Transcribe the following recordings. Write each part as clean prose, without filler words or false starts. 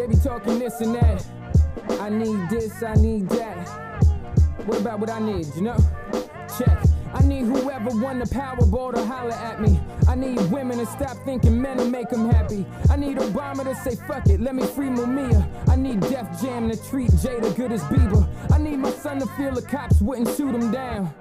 They be talking this and that. I need this, I need that. What about what I need, you know? Check. I need whoever won the Powerball to holler at me. I need women to stop thinking men will make them happy. I need Obama to say fuck it, let me free Mumia. I need Def Jam to treat Jada good as Bieber. I need my son to feel the cops wouldn't shoot him down.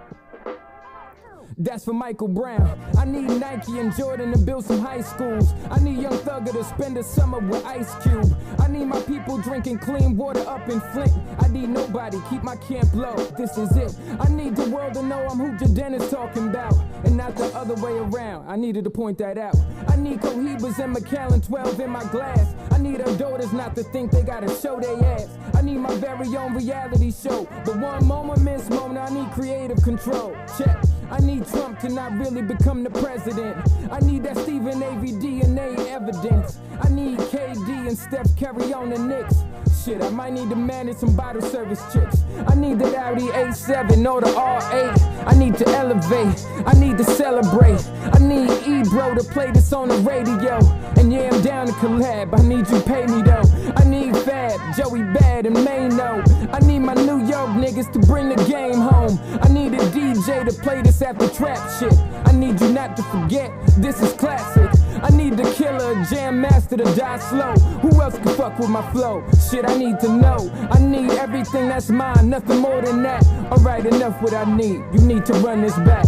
That's for Michael Brown. I need Nike and Jordan to build some high schools. I need Young Thugger to spend a summer with Ice Cube. I need my people drinking clean water up in Flint. I need nobody, keep my camp low, this is it. I need the world to know I'm who Jaden is talking about, and not the other way around. I needed to point that out. I need Cohibas and Macallan 12 in my glass. I need our daughters not to think they gotta show their ass. I need my very own reality show. The one moment, miss moment, I need creative control. Check. I need Trump to not really become the president. I need that Stephen A.V. DNA evidence. I need KD and Steph Curry on the Knicks. Shit, I might need to manage some bottle service chicks. I need that Audi A7 or the R8. I need to elevate. I need to celebrate. I need Ebro to play this on the radio. And yeah, I'm down to collab. I need you pay me though. I need Fab, Joey Bad, and Mano. I need my New York niggas to bring the game home. I need a DJ to play this after trap shit. I need you not to forget, this is classic. I need the killer, jam master to die slow. Who else can fuck with my flow? Shit, I need to know. I need everything that's mine, nothing more than that. Alright, enough what I need. You need to run this back.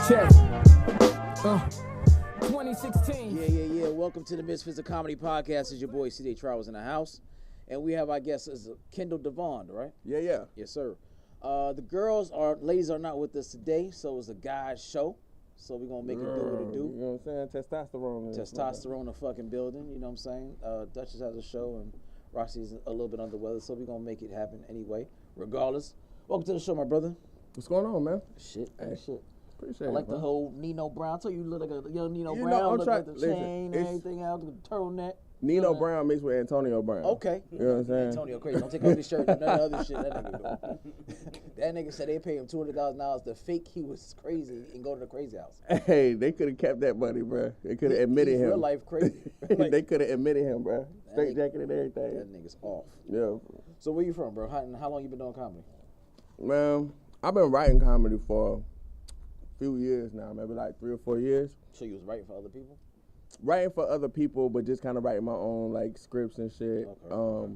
Check. 2016. Yeah. Welcome to the Misfits of Comedy Podcast. It's your boy C.J. Travels in the house. And we have, I guess, is Kendall Devon, right? Yeah. Yes, sir. The ladies are not with us today, so it's a guy's show. So we're going to make it do what it do. You know what I'm saying? Testosterone. Testosterone the fucking building, you know what I'm saying? Duchess has a show, and Roxy's a little bit under the weather, so we're going to make it happen anyway, regardless. Welcome to the show, my brother. What's going on, man? Shit. Appreciate I like it, the man. whole Nino Brown. I told you look like a young Nino You Brown. know, I'm look trying- like the listen, chain and it's- everything else, the turtleneck. Nino Brown mixed with Antonio Brown. Okay. You know what I'm saying? Antonio crazy. Don't take off his shirt and none of the other shit that nigga doing. That nigga said they paid him $200,000 to fake he was crazy and go to the crazy house. Hey, they could have kept that money, bro. They could have admitted He's him. real life crazy. They could have admitted him, bro. Straight nigga- jacket and everything. That nigga's off. Yeah. So where you from, bro? How long you been doing comedy? Man, I've been writing comedy for a few years now, maybe like 3 or 4 years. So you was writing for other people? Writing for other people, but just kind of writing my own like scripts and shit. Okay.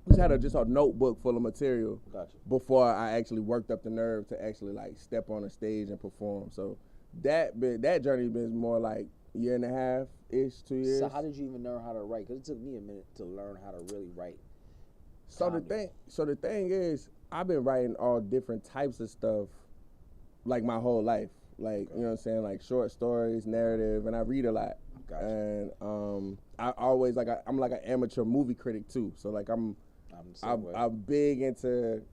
Just had a notebook full of material Gotcha. before I actually worked up the nerve to actually like step on a stage and perform. So that journey been more like a year and a half ish, 2 years. So how did you even learn how to write? Because it took me a minute to learn how to really write. So the thing is, I've been writing all different types of stuff like my whole life. Like, you know what I'm saying, like short stories, narrative, and I read a lot. Gotcha. And I always I'm like an amateur movie critic too. So like I'm big into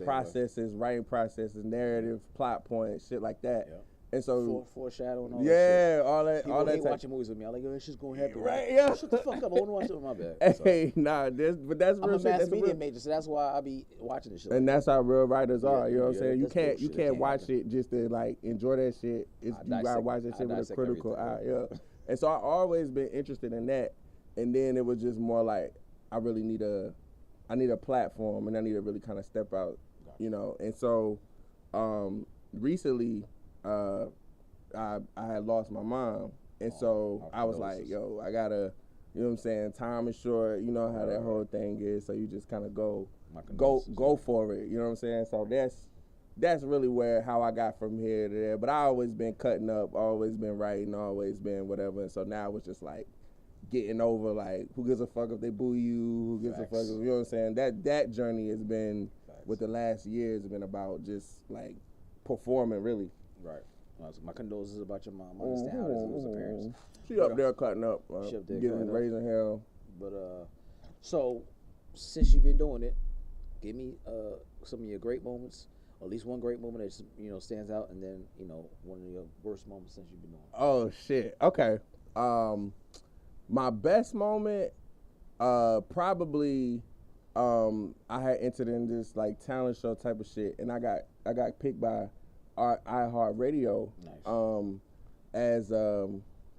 processes, writing processes, narrative, plot points, shit like that. Yeah. And so foreshadowing all that shit. all that, People all that. hate watching movies with me. I'm like, it's just gonna happen. Right? Yeah. Shut the fuck up. I want to watch it with my bad. Hey, nah, but that's I'm real a shit. mass That's media real. major, so that's why I be watching this shit. And that's how real writers are. You know what I'm yeah, saying? You that's can't bullshit. can't It watch can't it just to like enjoy that shit. You gotta watch that shit with a critical eye. Yeah. And so I always been interested in that. And then it was just more like I need a platform and I need to really kind of step out, you know. And so recently I had lost my mom. And so I was like, yo, I gotta, you know what I'm saying, time is short, you know how that whole thing is, so you just kind of go for it, you know what I'm saying? So that's really how I got from here to there. But I always been cutting up, always been writing, always been whatever. And so now it's just like getting over like who gives a fuck if they boo you, who gives a fuck if, you know what I'm saying? That journey has been with the last years has been about just like performing really. Right. My condolences about your mom. I understand how this was appearance. She up there cutting up, She up there getting cutting up. raising hell. But so since you've been doing it, give me some of your great moments, or at least one great moment that stands out, and then one of your worst moments since you've been doing it. Oh shit. Okay. My best moment, probably, I had entered in this like talent show type of shit, and I got picked by iHeartRadio. Nice. As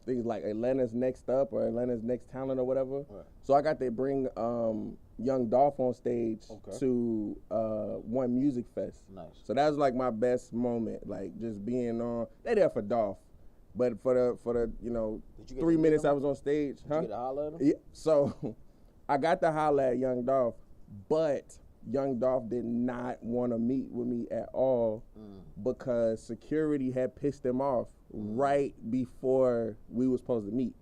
things like Atlanta's Next Up or Atlanta's Next Talent or whatever. Right. So I got to bring Young Dolph on stage to one music fest. Nice. So that was like my best moment, like just being on. They there for Dolph, but for the 3 minutes I was on stage. Did you get to holler at him? Yeah. So I got to holler at Young Dolph, but Young Dolph did not want to meet with me at all because security had pissed him off right before we were supposed to meet.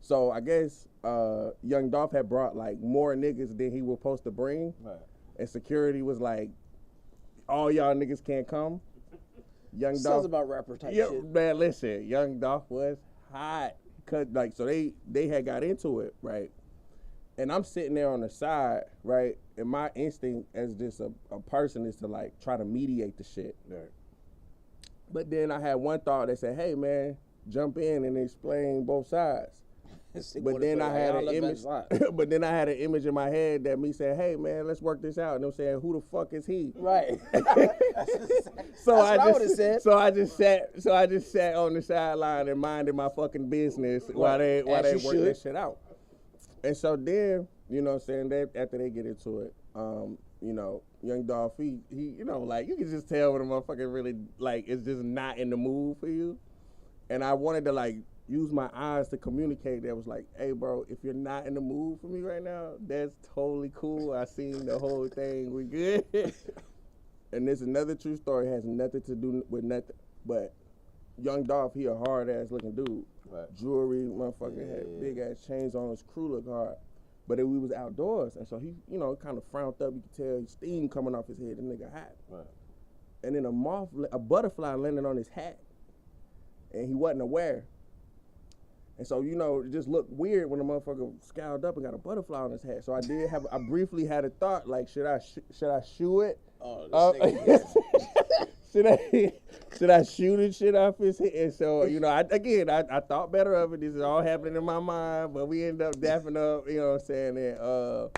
So I guess Young Dolph had brought like more niggas than he was supposed to bring, right. And security was like, all y'all niggas can't come. Young Dolph. Sounds about rapper type shit. Man, listen, Young Dolph was hot. So they had got into it, right? And I'm sitting there on the side, right? And my instinct as just a person is to like try to mediate the shit. Right. But then I had one thought that said, hey man, jump in and explain both sides. But then I had an image. But then I had an image in my head that me saying, "Hey man, let's work this out." And I'm saying, "Who the fuck is he?" Right. So I just sat on the sideline and minded my fucking business while they work that shit out. And so then, you know what I'm saying, after they get into it, Young Dolph, he like you can just tell when a motherfucker really like is just not in the mood for you. And I wanted to like use my eyes to communicate that was like, hey bro, if you're not in the mood for me right now, that's totally cool. I seen the whole thing, we good. And this another true story, has nothing to do with nothing. But Young Dolph, he a hard ass looking dude. Right. Jewelry, motherfucker had big ass chains on, his crew looked hard. But we was outdoors, and so he, kind of frowned up. You could tell steam coming off his head. The nigga hot. Right. And then a butterfly landed on his hat, and he wasn't aware. And so, it just looked weird when the motherfucker scowled up and got a butterfly on his hat. So I briefly had a thought, like, should I shoe it? Oh, this nigga. Should I shoot and shit off his head? And so, I thought better of it. This is all happening in my mind, but we ended up dapping up, you know what I'm saying? And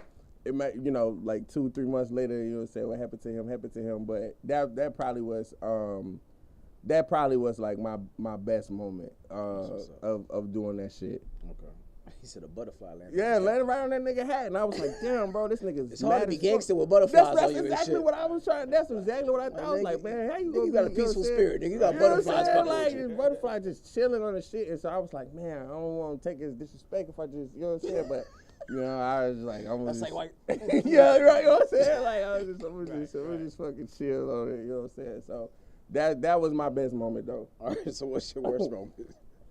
it might, like 2-3 months later, you know what I'm saying, what happened to him. But that probably was like my best moment of doing that shit. Okay. He said a butterfly landed. Yeah, landed right on that nigga hat, and I was like, damn, bro, this nigga's it's hard to be gangster with butterflies on you and shit. That's exactly what I was trying. That's exactly what I thought. I was like, man, how you got a peaceful spirit, nigga. You got butterflies fucking with you. Like butterfly just chilling on the shit, and so I was like, man, I don't want to take his disrespect if I just, you know what I'm saying, but. I was like, yeah, right, you know what I'm saying? Like, I'm just fucking chill on it, you know what I'm saying? So that was my best moment, though. All right, so what's your worst moment?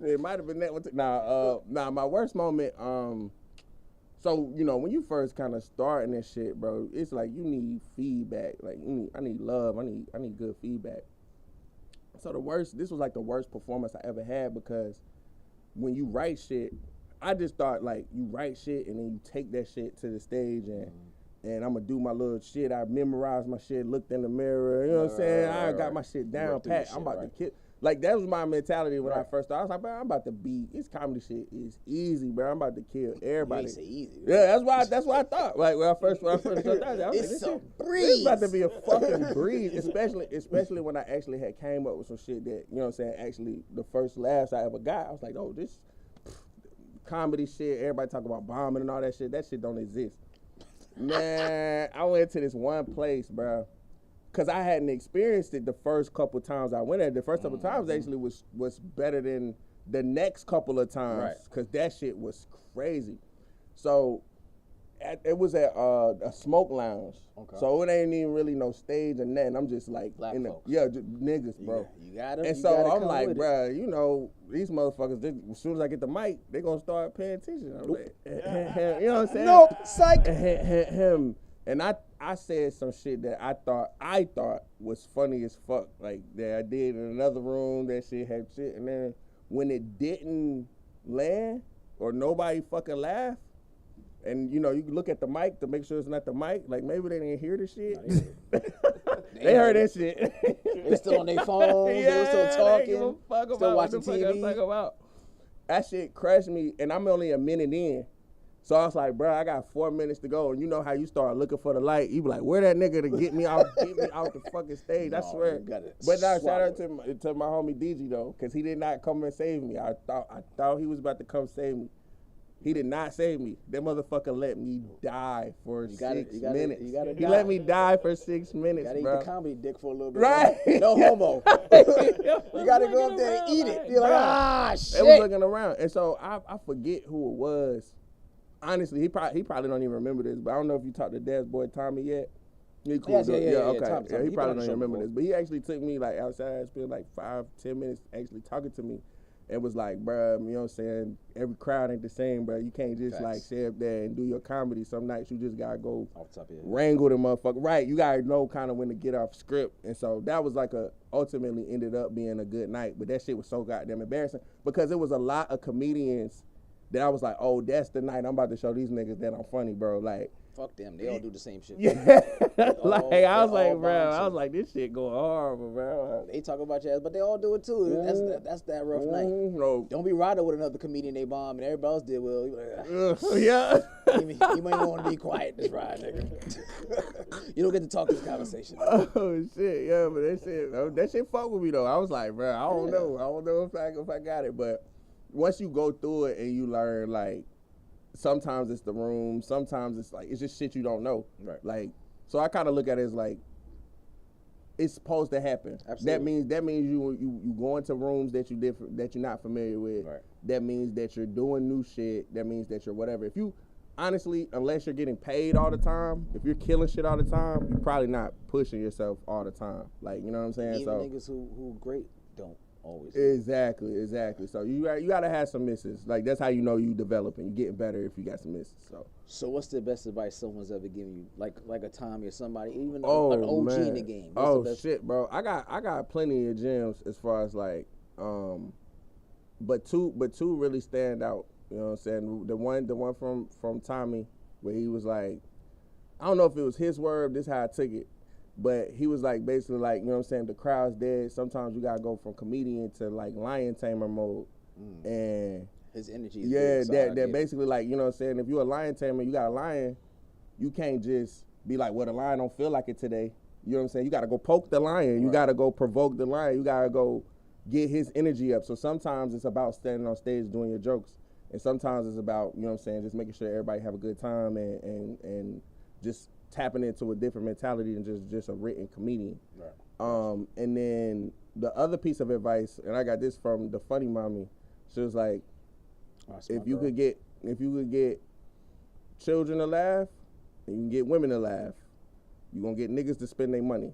It might have been that one. My worst moment, so, when you first kind of starting this shit, bro, it's like you need feedback. Like, I need love. I need good feedback. So this was like the worst performance I ever had because when you write shit, I just thought, like, you write shit and then you take that shit to the stage and I'm going to do my little shit. I memorized my shit, looked in the mirror, you know what I'm saying? I got my shit down pat. I'm about to kill. Like, that was my mentality when I first started. I was like, bro, I'm about to this comedy shit is easy, bro. I'm about to kill everybody. It's easy. Yeah, that's what I thought. Like, when I first started, I was it's like, a breeze. This is about to be a fucking breeze, especially when I actually had came up with some shit that, you know what I'm saying, actually the first laughs I ever got, I was like, oh, this comedy shit, everybody talk about bombing and all that shit don't exist. Man, I went to this one place, bro, because I hadn't experienced it the first couple times I went there. The first couple times actually was better than the next couple of times, because that shit was crazy. So it was at a smoke lounge. Okay. So it ain't even really no stage or nothing. I'm just like, black folks. Just niggas, bro. You got them. And so I'm like, bro, these motherfuckers, as soon as I get the mic, they gonna start paying attention. I'm like, you know what I'm saying? Nope, psych. And I said some shit that I thought was funny as fuck. Like that I did in another room, that shit had shit. And then when it didn't land or nobody fucking laughed, and you can look at the mic to make sure it's not the mic. Like maybe they didn't hear the shit. They heard that shit. They still on their phones. They were still talking. Still watching TV. That shit crushed me, and I'm only a minute in. So I was like, bro, I got 4 minutes to go. And you know how you start looking for the light. You be like, where that nigga to get me out the fucking stage? I swear. But now shout out to my homie DG though, because he did not come and save me. I thought he was about to come save me. He did not save me. That motherfucker let me die for 6 minutes. He let me die for 6 minutes, bro. You gotta eat the comedy dick for a little bit. Right. No homo. You gotta go up there and eat it. You're like, shit. They was looking around. And so I forget who it was. Honestly, he probably don't even remember this, but I don't know if you talked to Dad's boy Tommy yet. He cool. Yeah, okay. Tommy. He probably don't even remember this, but he actually took me like outside, spent like 5-10 minutes actually talking to me. It was like, bro, you know what I'm saying? Every crowd ain't the same, bro. You can't just like sit up there and do your comedy. Some nights you just gotta go wrangle the motherfucker. Right, you gotta know kind of when to get off script. And so that was like ultimately ended up being a good night. But that shit was so goddamn embarrassing because it was a lot of comedians that I was like, oh, that's the night I'm about to show these niggas that I'm funny, bro. Like, fuck them. They all do the same shit. Yeah. I was like, bro, this shit going horrible, bro. They talk about your ass, but they all do it too. That's that rough night. No. Don't be riding with another comedian they bomb and everybody else did well. You like, yeah. You might want to be quiet this ride, nigga. You don't get to talk this conversation. Oh shit, yeah, but that shit fuck with me though. I was like, bro, I don't know if I got it, but once you go through it and you learn, like, sometimes it's the room, sometimes it's like, it's just shit you don't know. Right. Like, so I kind of look at it as like, it's supposed to happen. Absolutely. That means you go into rooms that you're not familiar with. Right. That means that you're doing new shit. That means that you're whatever. If you, honestly, unless you're getting paid all the time, if you're killing shit all the time, you're probably not pushing yourself all the time. Like, you know what I'm saying? Even niggas who great don't always. Exactly. So you gotta have some misses. Like, that's how you know you developing. You getting better if you got some misses. So what's the best advice someone's ever given you? Like a Tommy or somebody, even an OG in the game. Shit, bro. I got plenty of gems as far as like, but two really stand out. You know what I'm saying? The one from Tommy, where he was like, I don't know if it was his word, this is how I took it. But he was like, basically like, you know what I'm saying, the crowd's dead. Sometimes you gotta go from comedian to like lion tamer mode. And his energy is that basically like, you know what I'm saying, if you're a lion tamer, you got a lion, you can't just be like, well, the lion don't feel like it today. You know what I'm saying? You gotta go poke the lion. You gotta go provoke the lion. You gotta go get his energy up. So sometimes it's about standing on stage doing your jokes. And sometimes it's about, you know what I'm saying, just making sure everybody have a good time and just tapping into a different mentality than just a written comedian. Right. And then the other piece of advice, and I got this from the funny mommy. She was like, if you could get children to laugh, and you can get women to laugh, you gonna get niggas to spend their money,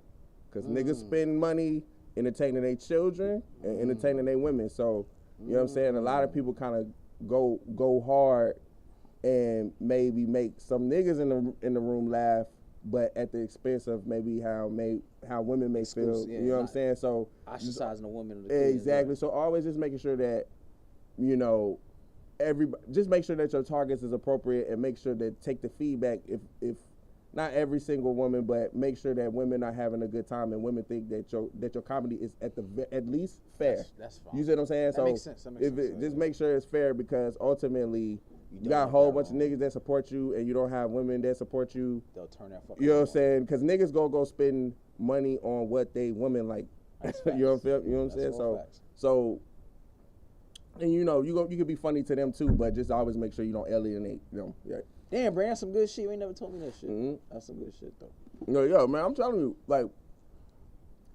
cause niggas spend money entertaining their children and entertaining their women. So you know what I'm saying. A lot of people kind of go hard and maybe make some niggas in the room laugh, but at the expense of maybe how women may feel. You know what I'm saying? So ostracizing a woman. Exactly. So always just making sure that, you know, just make sure that your targets is appropriate and make sure that take the feedback if not every single woman, but make sure that women are having a good time and women think that your comedy is at least fair. That's fine. You see what I'm saying? That makes sense. Just make sure it's fair, because ultimately you got a whole bunch of niggas that support you and you don't have women that support you. They'll turn that fucking. You know what I'm saying? Because niggas go spend money on what they women like. You know what I'm saying? So. And you know, you can be funny to them too, but just always make sure you don't alienate them. Yeah. Damn, Brand, that's some good shit. You ain't never told me that shit. Mm-hmm. That's some good shit though. No, yo, man, I'm telling you, like,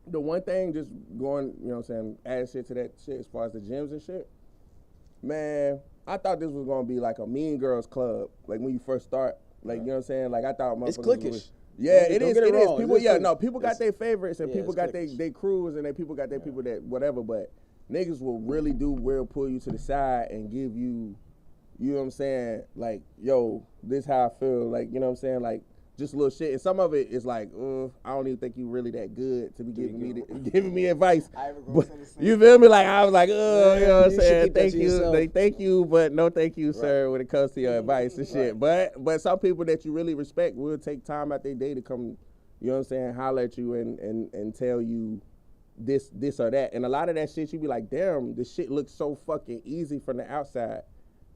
the one thing, just going, you know what I'm saying, add shit to that shit as far as the gyms and shit. Man, I thought this was gonna be like a Mean Girls club, like when you first start. Like, you know what I'm saying? Like, I thought motherfuckers. It's cliquish. Yeah, it is. People, people got their favorites and people got their crews and people got their people that whatever, but niggas will really pull you to the side and give you, you know what I'm saying, like, yo, this how I feel, like, you know what I'm saying, like, just a little shit. And some of it is like, I don't even think you really that good to be giving me advice. But, you feel me? Like, I was like, you know what I'm saying, thank you, but no thank you, sir, when it comes to your advice and shit. But some people that you really respect will take time out their day to come, you know what I'm saying, holler at you and tell you this or that. And a lot of that shit, you be like, damn, this shit looks so fucking easy from the outside.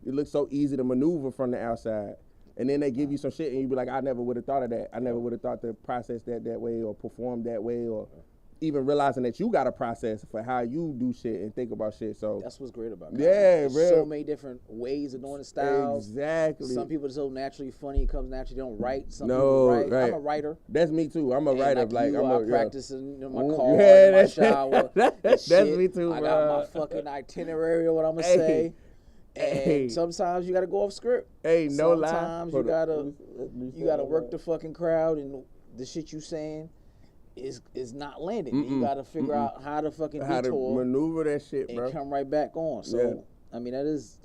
It looks so easy to maneuver from the outside. And then they give you some shit and you be like, I never would have thought of that. I never would have thought to process that way or perform that way or even realizing that you got a process for how you do shit and think about shit. So that's what's great about it. Yeah, There's so many different ways of doing the styles. Exactly. Some people are so naturally funny, it comes naturally, they don't write. Some people write. Right. I'm a writer. That's me too. I'm a writer. I practice in my car, in my shower. That's me too, I bro. got my fucking itinerary of what I'm going to say. And sometimes you got to go off script. No lie. Sometimes you gotta work the fucking crowd and the shit you saying is not landing. You got to figure out how to fucking how detour, to maneuver that shit, bro, and come right back on. So I mean that's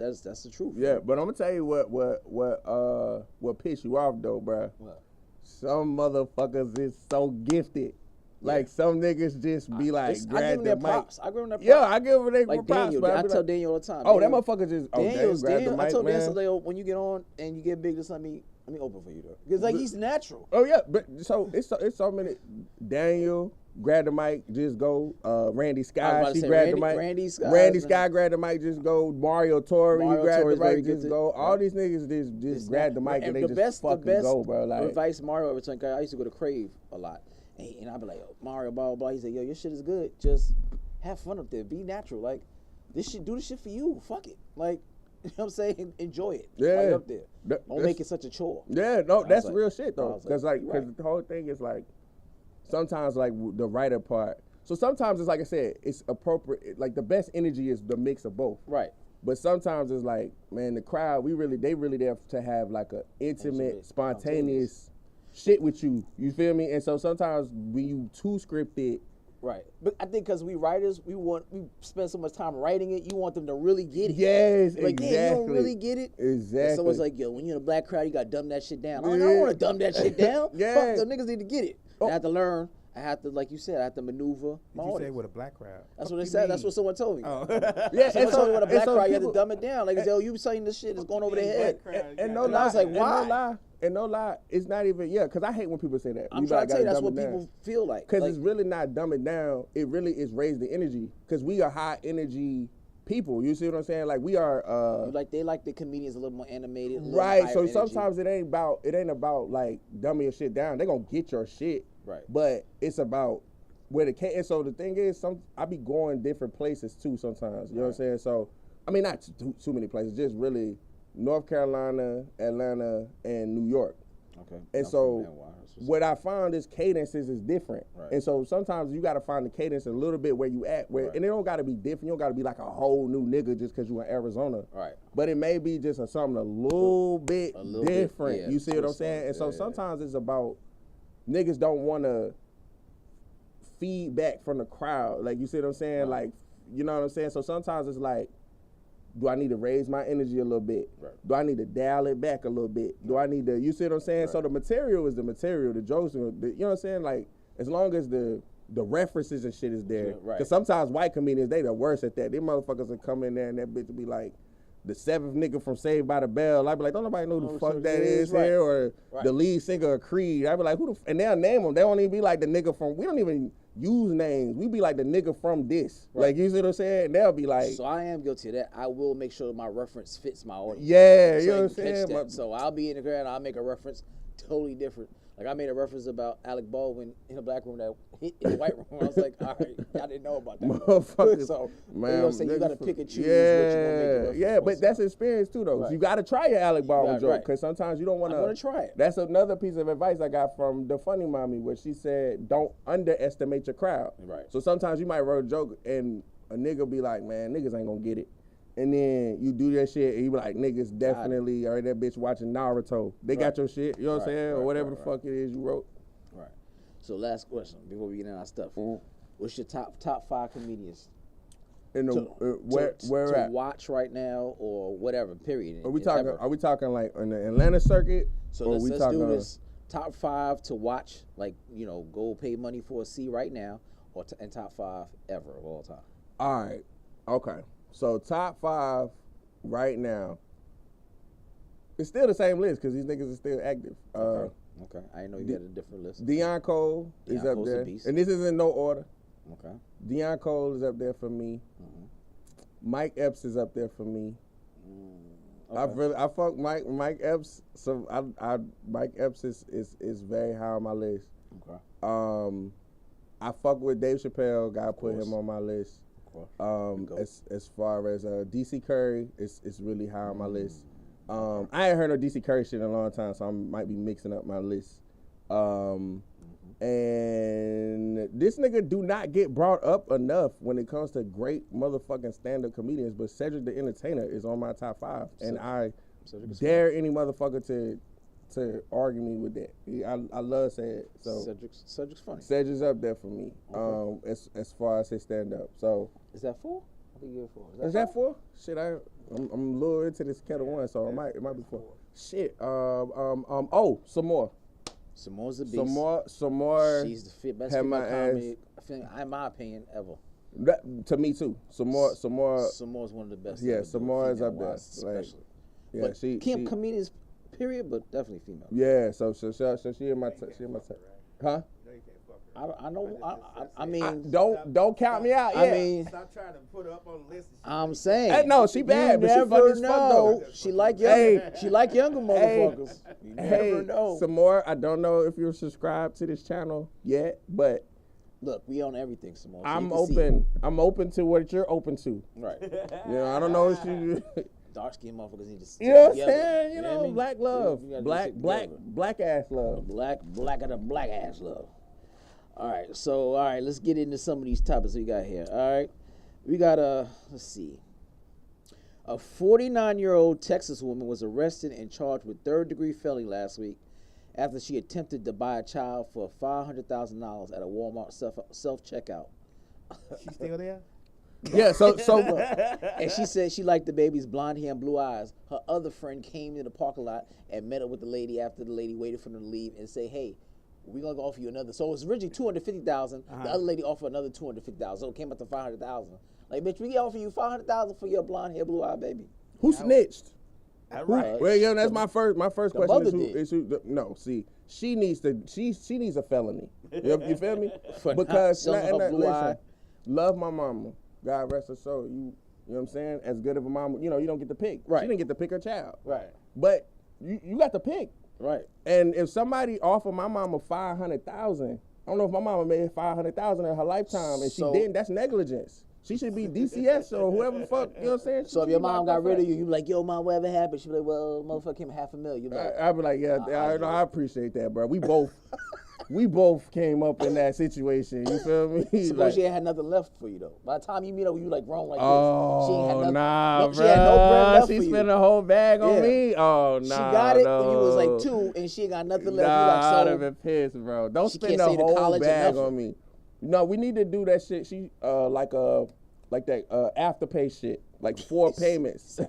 the truth. Yeah, but I'm gonna tell you what piss you off though, bro. What? Some motherfuckers is so gifted. Like some niggas just be like, I give them their props. I give them their props. Yeah, I give them their like props. Daniel, But I tell Daniel all the time. Oh, that motherfucker just Daniel. I told Daniel Daniel when you get on and you get big, just let me open for you though, because like he's natural. Oh yeah, but so it's so many. Daniel grabbed the mic, just go. Randy Sky, she grabbed the mic. Randy Sky grabbed the mic, just go. Mario Torre, he grabbed the mic, just go. All these niggas just grab the mic and they just fucking go, bro. Like advice Mario ever took. I used to go to Crave a lot. And I'd be like, yo, Mario, blah, blah, blah. He said, yo, your shit is good. Just have fun up there. Be natural. Like, do this shit for you. Fuck it. Like, you know what I'm saying? Enjoy it. Yeah. Right up there. Don't make it such a chore. Yeah, no, that's real shit, though. Because the whole thing is, like, sometimes, like, the writer part. So sometimes it's, like I said, it's appropriate. Like, the best energy is the mix of both. Right. But sometimes it's like, man, the crowd, they really there to have, like, a intimate, spontaneous shit with you. You feel me? And so sometimes when you too scripted. Right. But I think because we writers, we spend so much time writing it, you want them to really get it. Yes, like, exactly. Yeah, you don't really get it. Exactly. And someone's like, yo, when you're in a black crowd, you got to dumb that shit down. I'm like, I don't want to dumb that shit down. Fuck, the niggas need to get it. I have to learn. I have to, like you said, I have to maneuver my audience. You say with a black crowd? That's what they said. That's what someone told me. Oh. Yeah, someone told me with a black crowd, you have to dumb it down. Like, yo, you saying this shit is going over their head. And no lie. I was like, why? And no lie, it's not even, because I hate when people say that. I'm trying to tell you, that's what people feel like. Because it's really not dumbing down. It really is raise the energy. Because we are high energy people. You see what I'm saying? Like, we are. They like the comedians a little more animated. Right. So sometimes it ain't about like dumbing your shit down. They gonna get your shit. Right. But it's about where the and so the thing is, I be going different places too sometimes. You know what I'm saying? So I mean, not too many places. Just really North Carolina, Atlanta, and New York. Okay. And so what I found is cadences is different. Right. And so sometimes you got to find the cadence a little bit where you at. And it don't got to be different. You don't got to be like a whole new nigga just because you in Arizona. Right. But it may be just something a little bit different. Yeah, you see what I'm saying? And so sometimes it's about niggas don't want to feedback from the crowd. Like, you see what I'm saying? Like, you know what I'm saying? So sometimes it's like, do I need to raise my energy a little bit? Right. Do I need to dial it back a little bit? Do I need to, you see what I'm saying? Right. So the material is the material, the jokes, you know what I'm saying? Like, as long as the references and shit is there. Right. Because sometimes white comedians, they the worst at that. Them motherfuckers will come in there and that bitch will be like, the seventh nigga from Saved by the Bell. I'd be like, don't nobody know who the fuck that is here, or the lead singer of Creed. I'd be like, and they'll name them. They don't even be like the nigga from, we don't even use names. We be like the nigga from this. Right. Like, you see what I'm saying? And they'll be like. So I am guilty of that. I will make sure my reference fits my audience. Yeah, you know what I'm saying? So I'll be in the crowd and I'll make a reference totally different. Like, I made a reference about Alec Baldwin in a black room that hit in the white room. I was like, all right, I didn't know about that. Motherfuckers. So, man, you know what I'm saying? You got to pick and choose what you want to make a reference. Yeah, but that's experience too, though. Right. You got to try your Alec Baldwin joke, because sometimes you don't want to. I want to try it. That's another piece of advice I got from the Funny Mommy, where she said, don't underestimate your crowd. Right. So sometimes you might write a joke and a nigga be like, man, niggas ain't going to get it. And then you do that shit, and you be like, niggas definitely are that bitch watching Naruto. They got your shit, you know what I'm saying? Or whatever the fuck it is you wrote. Right. So last question before we get in our stuff. What's your top 5 comedians to watch right now, or whatever, period? Are we talking like on the Atlanta circuit? So let's do this. Top 5 to watch, like, you know, go pay money for a seat right now, and top 5 ever of all time. All right. Okay. So top 5 right now. It's still the same list because these niggas are still active. Okay. I didn't know you had a different list. Deion Cole is up there. And this is in no order. Okay. Deion Cole is up there for me. Mike Epps is up there for me. Okay. I fuck Mike Epps. So Mike Epps is very high on my list. Okay. I fuck with Dave Chappelle. Gotta put him on my list. As far as DC Curry, it's really high on my list. I ain't heard no DC Curry shit in a long time, so I might be mixing up my list. And this nigga do not get brought up enough when it comes to great motherfucking stand-up comedians, but Cedric the Entertainer is on my top 5, and I dare any motherfucker to argue me with that. I love Cedric. So Cedric's funny. Cedric's up there for me. Okay. As far as his stand-up. So is that 4? I think you're 4. Is that 4? Shit, I'm a little into this kettle one, so it might be 4. Shit. Some more. Samoa's a beast. Some more. She's the best female comic, in my opinion, ever. To me too. Some more. Samoa's one of the best. Yeah, Samoa is up there, especially. Yeah, but she comedians, period, but definitely female. Yeah, so she in my huh? I mean, don't count me out. Yeah. I mean, stop trying to put her up on the list. I'm saying, hey, no, she bad, but she funny as fuck though. She like younger motherfuckers. You never know. Some more. I don't know if you're subscribed to this channel yet, but look, we own everything, Simone. So I'm open. I'm open to what you're open to. Right. I don't know if you. Dark skinned motherfuckers need to. You know what I'm saying? You know, black love, black ass love, black of the black ass love. All right, let's get into some of these topics we got here. All right, we got let's see. A 49-year-old Texas woman was arrested and charged with third-degree felony last week after she attempted to buy a child for $500,000 at a Walmart self-checkout. She still there? Yeah, so and she said she liked the baby's blonde hair and blue eyes. Her other friend came to the parking lot and met up with the lady after the lady waited for them to leave and say, "Hey, we're gonna offer you another." So it was originally $250,000. The other lady offered another $250,000. So it came up to $500,000. Like, bitch, we can offer you $500,000 for your blonde hair, blue eye baby. Who snitched? Right. Well, yeah, that's my first question. Is who? No, see, she needs a felony. You feel me? Because love my mama. God rest her soul. You know what I'm saying? As good of a mama, you don't get to pick. Right. She didn't get to pick her child. Right. But you got to pick. Right. And if somebody offered my mama $500,000, I don't know if my mama made $500,000 in her lifetime, and she didn't. That's negligence. She should be DCS or whoever the fuck. You know what I'm saying? So if your mom got rid of you, you be like, "Yo, mom, whatever happened?" She be like, "Well, motherfucker came $500,000." You like, I'd be like, "Yeah, I appreciate that, bro. We both came up in that situation. You feel me? Suppose she ain't had nothing left for you though. By the time you meet up, you like grown like this. She ain't had nothing. Nah, she had no bread left she for you. spent a whole bag on me. Oh nah, she got it when you was like 2, and she ain't got nothing left. Nah, you like, so I'd have been pissed, bro. Don't spend the whole bag on me. No, we need to do that shit. She like that afterpay shit, like 4 payments.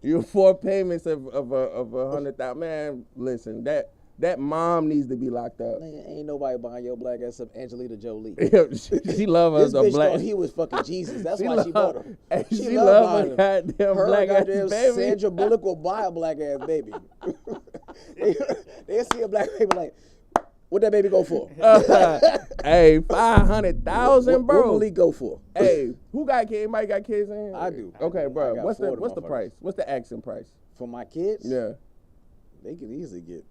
You 4 payments of $100,000. Man, listen, that mom needs to be locked up. Man, ain't nobody buying your black ass up, Angelina Jolie. She love us. This bitch thought he was fucking Jesus. That's why she bought him. She love her goddamn black ass baby. Sandra Bullock will buy a black ass baby. they see a black baby like, what that baby go for? Hey, $500,000, bro. What will he go for? Hey, who got kids? Anybody got kids in here? I do. Okay, bro. What's the price? What's the accent price? For my kids? Yeah. They could easily get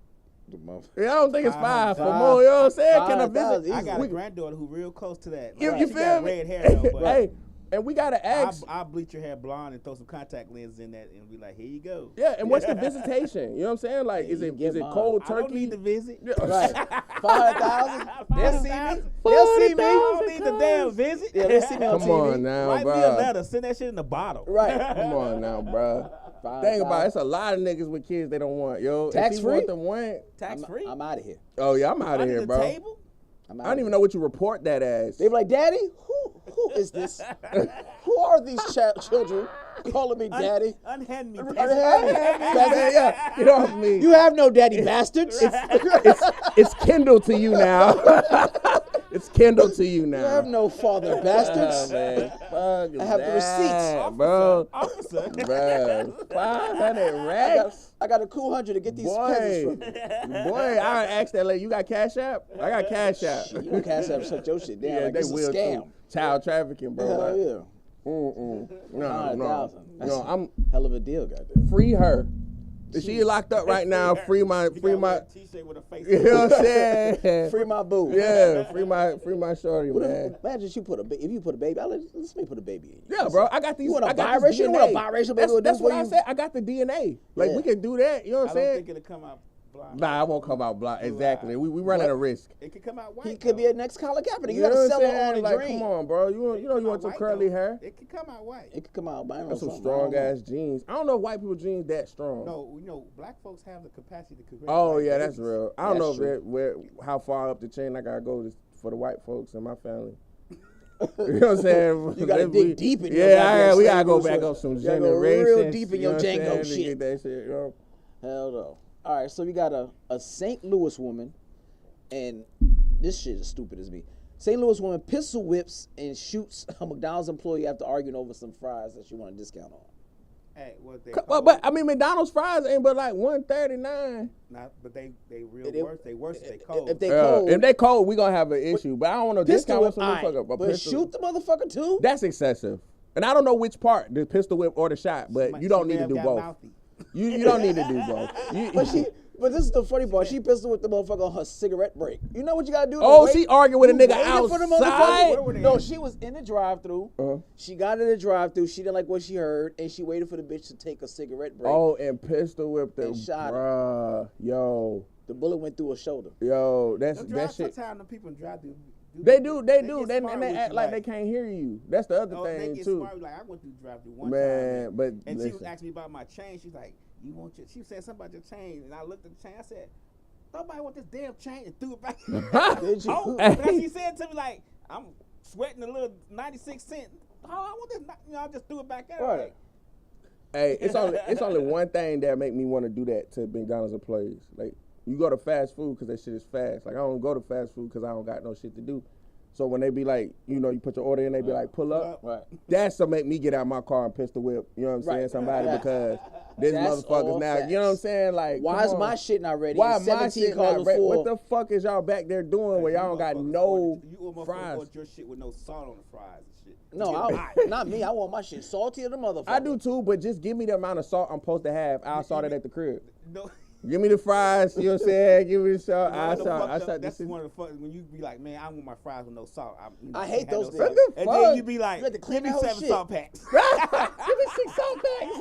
the month. Yeah, I don't think it's 5 for more. You know what I'm saying? Can I visit? I got a granddaughter who real close to that. You feel me? Red hair though, but hey, and we gotta ask. I'll bleach your hair blonde and throw some contact lenses in that and be like, here you go. Yeah, and what's the visitation? You know what I'm saying? Like, is it cold turkey? I don't need to visit. Yeah. Right. 500,000. They'll see me. They'll see me. I don't need the damn visit. Yeah, they'll see me on TV. Come on now, Write bro. me a letter. Send that shit in the bottle. Right. Come on now, bro. Think about it. It's a lot of niggas with kids they don't want, yo. Tax free? Tax free? I'm out of here. Oh yeah, I'm out of here, bro. Table? I don't even know what you report that as. They be like, "Daddy, who is this? Who are these children calling me daddy?" Unhand me. Yeah, get off me. You have no daddy, bastards. It's Kindle to you now. It's Kindle to you now. You have no father, bastards. Man. I have the receipts, bro. Officer. Bro, 500 racks. I got a cool 100 to get these peasants from me. Boy, I asked that lady, you got Cash App? I got Cash App. Shit, you don't Cash App, shut your shit down. Yeah, like they it's will a scam. too. Child trafficking, bro. Hell yeah. No, I'm hell of a deal, goddamn. free her. She locked up right now. Free my T-shirt with a face. You know what I'm saying? Free my boo. Yeah, free my shorty, man. Imagine if you put a baby. Let's me put a baby in you. Yeah, bro. I got these. You want a I got biracial? You know what a biracial baby would do That's for what you? I said. I got the DNA. Like we can do that. You know what I'm saying? I don't think it'll come out blind. Nah, I won't come out blind. Exactly. We running a risk. It could come out white. He could be a next Colin Kaepernick. You know gotta what sell I'm it on saying? the Like, dream. come on, bro. You want some curly hair? It could come out white. It could come out. That's some strong ass jeans. I don't know if white people jeans that strong. No, black folks have the capacity to correct. Oh white yeah, babies. that's real. I don't know how far up the chain I gotta go for the white folks in my family. You know what I'm saying? You gotta dig deep in your we gotta go back up some generations. Real deep in your Django shit. Get that shit, Hell no. All right, so we got a St. Louis woman, and this shit is stupid as me. St. Louis woman pistol whips and shoots a McDonald's employee after arguing over some fries that she want a discount on. Hey, but I mean, McDonald's fries ain't but like $1.39. But they worse. They worse if they cold. If they cold, we gonna have an issue. But I don't know discount with some motherfucker. But shoot the motherfucker too. That's excessive. And I don't know which part, the pistol whip or the shot. But you don't need to do both. You don't need to do both. But this is the funny part. She pistol with the motherfucker on her cigarette break. You know what you gotta do? She arguing with a nigga outside? No, she was in the drive-thru. She got in the drive-thru. She didn't like what she heard, and she waited for the bitch to take a cigarette break. Oh, and pistol whipped the shot her. Yo. The bullet went through her shoulder. Yo, that shit. Sometimes the people in drive-thru. They do. They act like they can't hear you. That's the other thing they get too. Smart. Like I went through drive-thru one time, but and she was asking me about my chain. She's like, "You want your?" She was saying something about your chain, and I looked at the chain. I said, "Nobody want this damn chain," and threw it back. Did you? But she said to me like, "I'm sweating a little 96 cent. Oh, I want this." I just threw it back at her. Right. Like, hey, it's only one thing that make me want to do that to McDonald's employees. Like, you go to fast food because that shit is fast. Like, I don't go to fast food because I don't got no shit to do. So when they be like, you put your order in, they be like, pull up. Right. That's to make me get out my car and pistol whip. You know what I'm saying? Somebody because this motherfuckers now. Facts. You know what I'm saying? Like, why is my shit not ready? Why my shit not ready? What the fuck is y'all back there doing where y'all don't got no fries? You want your shit with no salt on the fries and shit. No, not me. I want my shit salty as the motherfucker. I do too, but just give me the amount of salt I'm supposed to have. I'll salt it at the crib. No. Give me the fries, you know what I'm saying? Give me the salt. That's one of the fuck when you be like, man, I want my fries with no salt. I hate those things. What the and fuck? then you be like, give me 7 salt packs. Give me 6 salt packs.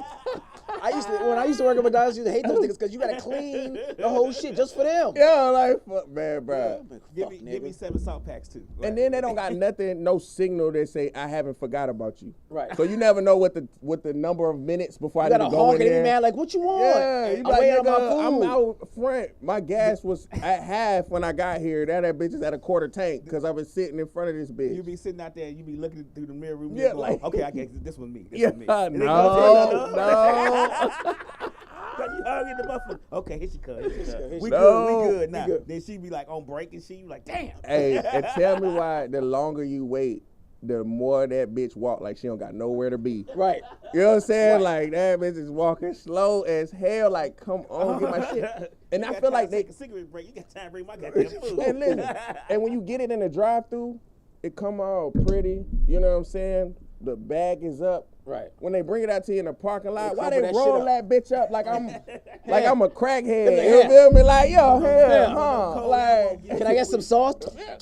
When I used to work at McDonald's, I used to hate those niggas because you gotta clean the whole shit just for them. Yeah, like fuck, man, bro. Give me 7 salt packs too. Right. And then they don't got nothing, no signal that say I haven't forgot about you. Right. So you never know what the number of minutes before I need to go in there. You gotta honk and be mad like, what you want? Yeah, you like, waiting on my food. I'm out front. My gas was at half when I got here. That bitch is at a quarter tank because I've been sitting in front of this bitch. You be sitting out there, you be looking through the mirror room. Yeah, going, like, okay, I guess this one me. No. You hungry the motherfucker. Okay, here she comes. We No. good now. We good. Then she be like on break and she be like, damn. Hey, and tell me why the longer you wait, the more that bitch walk like she don't got nowhere to be. Right. You know what I'm saying? Like, that bitch is walking slow as hell. Like, come on, get my shit. And I feel like they... take a cigarette break. You got time to bring my goddamn food. And listen, and when you get it in the drive-thru, it come all pretty. You know what I'm saying? The bag is up. Right. When they bring it out to you in the parking lot, why cover they that roll shit that bitch up like I'm a crackhead? Like, You feel me? Like, yo, Yeah. like, Can I get some sauce?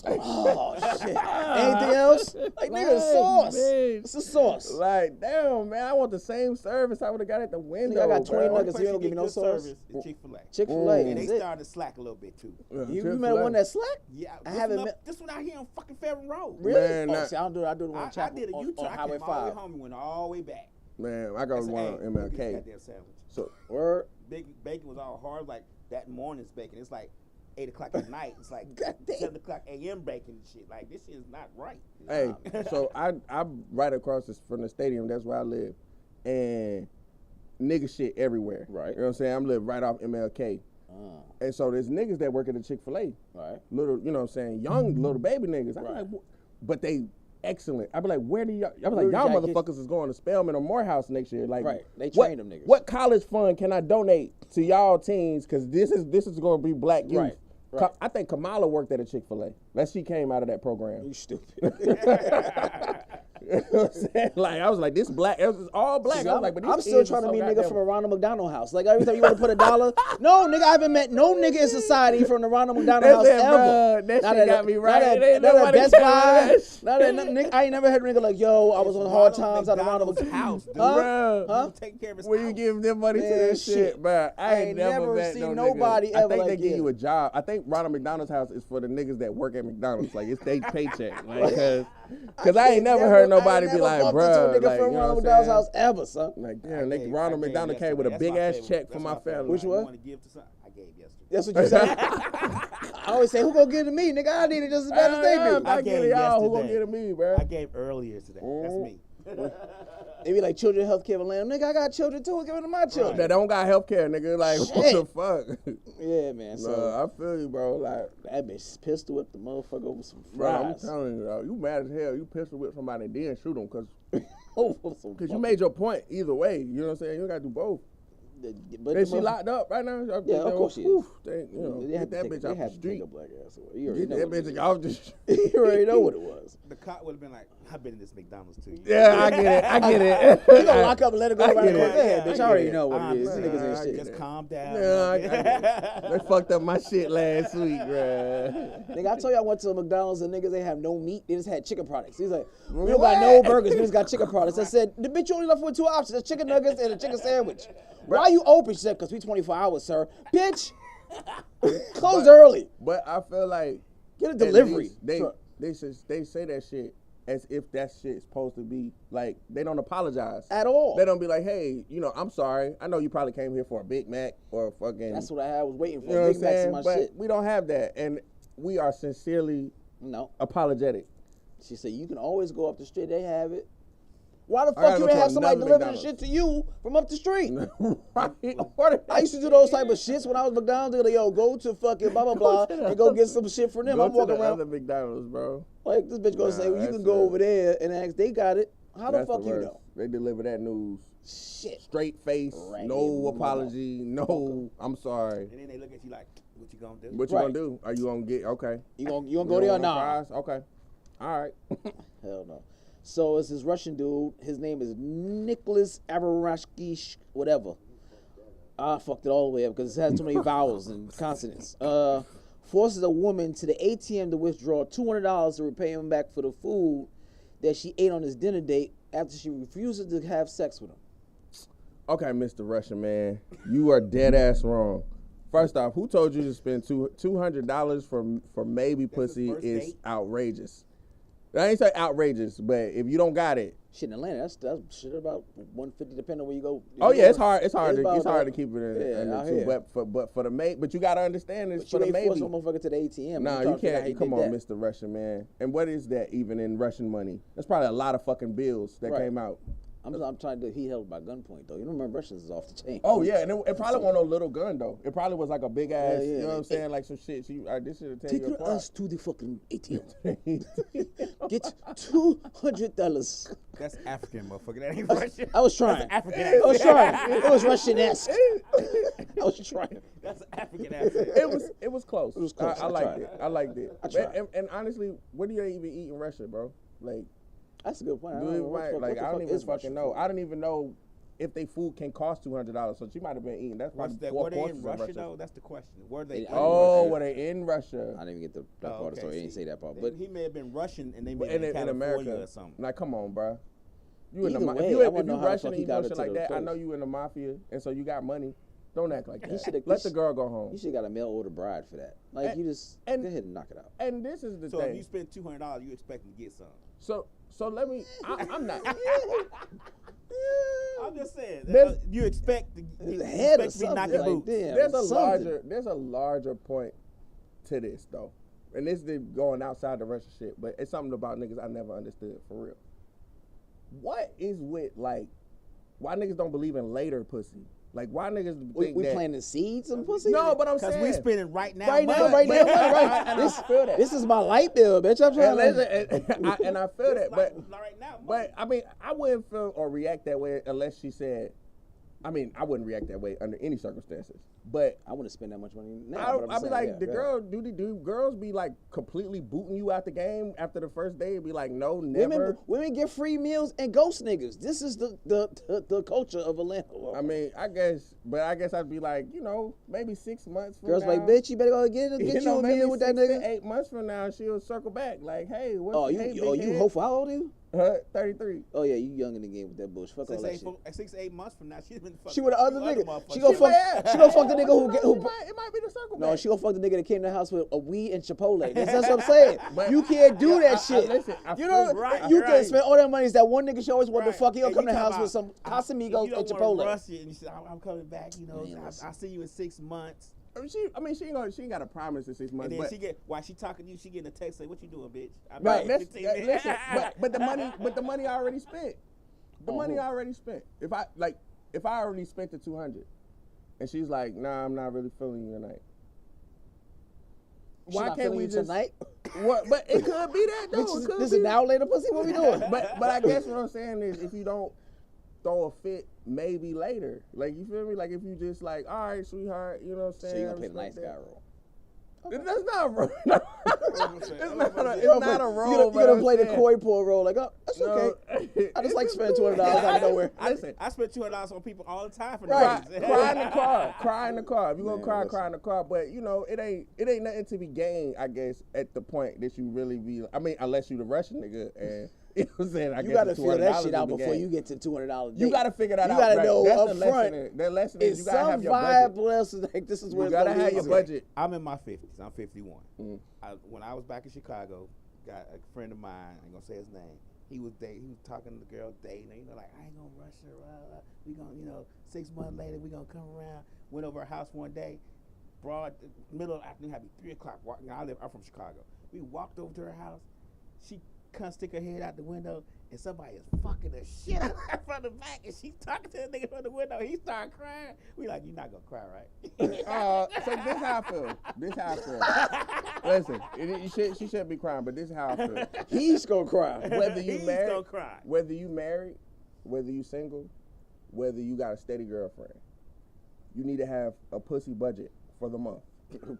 Oh, shit. Anything else? Like, nigga, sauce. Man. It's a sauce. Like, damn, man, I want the same service I would have got at the window. I got 20 bro. nuggets. You don't give me no sauce? Service is Chick-fil-A. Chick-fil-A. And they is it. started to slack a little bit too. Yeah, You met one that slack? Yeah, I haven't met. This one out here on fucking Fairview Road. Really? Man, See, I don't do it. I do the one I Chapel did a U-turn. on I Highway came all the way 5. home and went all the way back. Man, I got one on MLK. Goddamn sandwich. So, Word. Bacon was all hard. Like that morning's bacon. It's like 8 o'clock at night. It's like Goddamn. 7 o'clock a.m. bacon and shit. Like this is not right. hey, so I'm right across from the stadium. That's where I live, and nigga shit everywhere. Right. You know what I'm saying? I'm live right off MLK, and so there's niggas that work at the Chick-fil-A. Right. Little, you know what I'm saying? Young little baby niggas. I'm Right. like, but they excellent. I be like, where do y'all? I be like, y'all motherfuckers is going to Spelman or Morehouse next year. Like, Right. They train them niggas. What college fund can I donate to y'all teams? Because this is going to be black youth. Right. Right. I think Kamala worked at a Chick-fil-A. She came out of that program. You stupid. You You know what I'm saying? Like, I was like, this black, it was all black. I was like, but I'm still trying to meet nigga from a Ronald McDonald house. Like, every time you want to put $1, no, nigga, I haven't met no nigga in society from the Ronald McDonald house ever. That shit got me right. Not Best Buy. Nigga, I ain't never heard a nigga like, yo, I was on hard times out of Ronald house, dude. Huh? Take care of his When you give them money to that shit, bro. I ain't never met seen nobody nigga. ever I think like they give you a job. I think Ronald McDonald's house is for the niggas that work at McDonald's. Like, it's their paycheck. Like, cause I ain't never heard nobody be like, bro, nigga from Ronald McDonald's house ever, son. Like, damn, Ronald McDonald came with a big ass check for my family. Which one? I gave yesterday. That's what you said. I always say, who gonna give it to me, nigga? I need it just as bad as they do. I get it, y'all. Who gonna give it to me, bro? I gave earlier today. That's me. They be like, children health care, nigga, I got children too. Give it to my children. That don't got health care, nigga. Like, what the fuck? Yeah, man. So I feel you, bro. Like, that bitch pistol whipped the motherfucker over some fries. Bro, I'm telling you, you mad as hell. You pistol whip somebody and then shoot them because you made your point either way. You know what I'm saying? You gotta do both. But is she locked up right now? Yeah, of course she is. Get that bitch off the street. Get that bitch off the street. You already know what it was. The cop would have been like, I've been in this McDonald's too. Yeah, I get it. You gonna lock up and let it go right there. Bitch, I already know what it is. These niggas ain't shit. Just calm down. Yeah, they fucked up my shit last week, bro. Nigga, I told you I went to McDonald's and niggas, they have no meat. They just had chicken products. He's like, we don't got no burgers. We just got chicken products. I said, the bitch, you only left with 2 options. A chicken nuggets and a chicken sandwich. Why you open? She said, because we 24 hours, sir. Bitch, close early. But I feel like get a delivery. They say that shit as if that shit's supposed to be like, they don't apologize at all. They don't be like, hey, I'm sorry. I know you probably came here for a Big Mac or a fucking. That's what I was waiting for. You know Big Macs in my but shit. We don't have that, and we are sincerely apologetic. She said you can always go up the street. They have it. Why the fuck you didn't have somebody deliver the shit to you from up the street? Right. I used to do those type of shits when I was McDonald's. They're like, yo, go to fucking blah, blah, blah, and go get some shit from them. Go I'm walking to the around. other McDonald's, bro. Like, this bitch gonna say, well, you can go over there and ask, they got it. How the fuck you know? They deliver that news. Shit. Straight face, no apology, no, I'm sorry. And then they look at you like, what you gonna do? What you gonna do? Are you gonna get, okay. You gonna go there or not? Okay. All right. Hell no. So it's this Russian dude. His name is Nicholas Averashki, whatever. I fucked it all the way up because it has too many vowels and consonants. Forces a woman to the ATM to withdraw $200 to repay him back for the food that she ate on his dinner date after she refuses to have sex with him. Okay, Mr. Russian man, you are dead ass wrong. First off, who told you to spend $200 for maybe pussy is outrageous? I ain't say outrageous, but if you don't got it, shit in Atlanta, that's shit about $150 depending on where you go. It's hard to keep it in the two. But for the mate, but you gotta understand this for the maybe. Force no motherfucker to the ATM. Nah, you can't. Come on, Mr. Russian man. And what is that even in Russian money? That's probably a lot of fucking bills that came out. I'm trying to. He held by gunpoint though. You don't remember Russians is off the chain. Oh yeah, and it probably wasn't no little gun though. It probably was like a big ass. You know what I'm saying? Like some shit. This should have taken you apart. Take us to the fucking ATM. Get $200. That's African, motherfucker. That ain't Russian. I was trying. That's African. I was trying. It was Russian-esque. I was trying. That's African accent. It was close. It was close. I liked it. I liked it. I tried. And honestly, what do you even eat in Russia, bro? Like. That's a good point. I don't even fucking know. I don't even know if they food can cost $200. So she might have been eating. That's probably 4 portions in Russia though. That's the question. Were they? Were they in Russia? I didn't even get that part of the story. He didn't say that part. But he may have been Russian and they may have been in America or something. Like, come on, bro. You if you Russian and you know shit like that, I know you in the mafia, and so you got money. Don't act like that. Let the girl go home. You should have got a mail order bride for that. Like, you just go ahead and knock it out. And this is the thing. So if you spend $200, you expect to get some. So let me. I'm not. I'm just saying. You expect to be knocking boots. There's a larger point to this though, and this is going outside the Russian shit. But it's something about niggas I never understood for real. What is with like, why niggas don't believe in later pussy? Like, why niggas think we planting seeds in pussy? No, but I'm saying. Because we spending right now. Right now. And I feel that. This is my light bill, bitch. I'm trying to. And I feel that. But right now. But, I mean, I wouldn't feel or react that way unless she said, I mean, I wouldn't react that way under any circumstances. But I wouldn't spend that much money now. I'd be like, do girls be like completely booting you out the game after the first day? It'd be like, no, never. Women get free meals and ghost niggas. This is the culture of Atlanta. I mean, I guess I'd be like, maybe 6 months from girls now. Like, bitch, you better go get you a meal with that nigga. 8 months from now, she'll circle back. Like, hey, what's you hopeful? How old are you? 33. Oh yeah, you young in the game with that bullshit. Fuck all that shit. 6 to 8 months from now, she's been fucking. She with the other nigga. She gonna fuck the nigga who It might be the circle back. No, she gonna fuck the nigga that came to the house with a weed and Chipotle. That's what I'm saying. You can't do that shit. You can't spend all that money. Is that one nigga she always want to fuck? He gonna come to the house with some Casamigos and Chipotle. Rush it and you say, I'm coming back. I'll see you in 6 months. She ain't got a promise in 6 months. And then while she talking to you, she getting a text say, "What you doing, bitch?" Listen, but the money I already spent. The money I already spent. If I already spent the $200, and she's like, "Nah, I'm not really feeling you tonight." Why can't we just tonight? What? But it could be that though. This is now later pussy. What we doing? But I guess what I'm saying is, if you don't throw a fit, maybe later. Like, you feel me? Like, if you just like, all right, sweetheart, you know what I'm saying? So you gonna play the nice guy role? Okay. That's not a role. It's not a role. You're gonna play the coy poor role. Like, oh, that's okay. I just like spending $200 out of nowhere. Listen, I spend $200 on people all the time for right. Cry in the car. Cry in the car. If you're gonna cry in the car. But it ain't nothing to be gained, I guess, at the point that you really be. I mean, unless you the Russian nigga and. You know what I'm saying? You gotta figure that shit out before you get to $200. You gotta figure that out. You gotta know That's up front. The lesson is you gotta have your budget. Like, this is where you gotta have your budget. I'm in my 50s. I'm 51. When I was back in Chicago, got a friend of mine. I ain't gonna say his name. He was talking to the girl dating. Like, I ain't gonna rush her. We gonna 6 months later we gonna come around. Went over her house one day, broad middle of the afternoon, had to be 3 o'clock. I'm from Chicago. We walked over to her house. She can't stick her head out the window, and somebody is fucking the shit out of her from the back, and she's talking to the nigga from the window. He started crying. We like, you're not gonna cry, right? So this how I feel. Listen, she shouldn't be crying, but this is how I feel. He's gonna cry. Whether you married, gonna cry. Whether you married, whether you single, whether you got a steady girlfriend, you need to have a pussy budget for the month.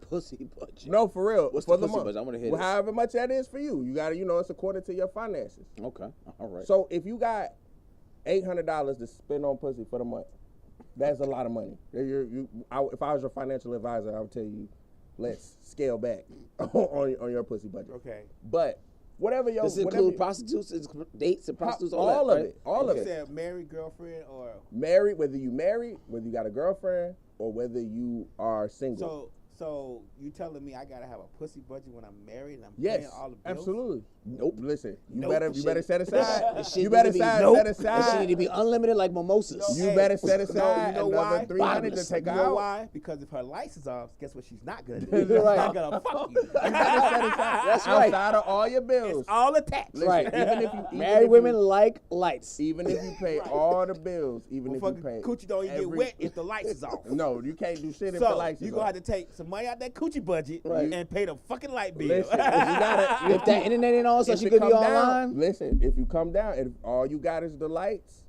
Pussy budget. No, for real. What's for the the pussy month. budget? I want to hear this. However much that is for you. You got to, it's according to your finances. Okay. All right. So if you got $800 to spend on pussy for the month, that's a lot of money. If I was your financial advisor, I would tell you, let's scale back on your pussy budget. Okay. But whatever your... Does it include prostitutes, dates and prostitutes, all of that, it. All of it. You said married girlfriend or... Married, whether you got a girlfriend, or whether you are single. So you telling me I gotta have a pussy budget when I'm married and I'm paying all the bills? Absolutely. Nope. Listen, you better set aside. You better set aside. It should need to be unlimited like mimosas. You better set aside another why? $300 to take out. You know why? Because if her lights is off, guess what she's not gonna do? She's not gonna fuck you. You better set aside. That's right. Outside of all your bills. It's all attached. Listen, right. Even if you married women like lights. Even if you pay all the bills, even if you pay. Coochie don't even get wet if the lights is off. No, you can't do shit if the lights is off. So you gonna have to take some money out that coochie budget and pay the fucking light bill. Listen, if that internet ain't on, so she could be online. Listen, if you come down, if all you got is the lights,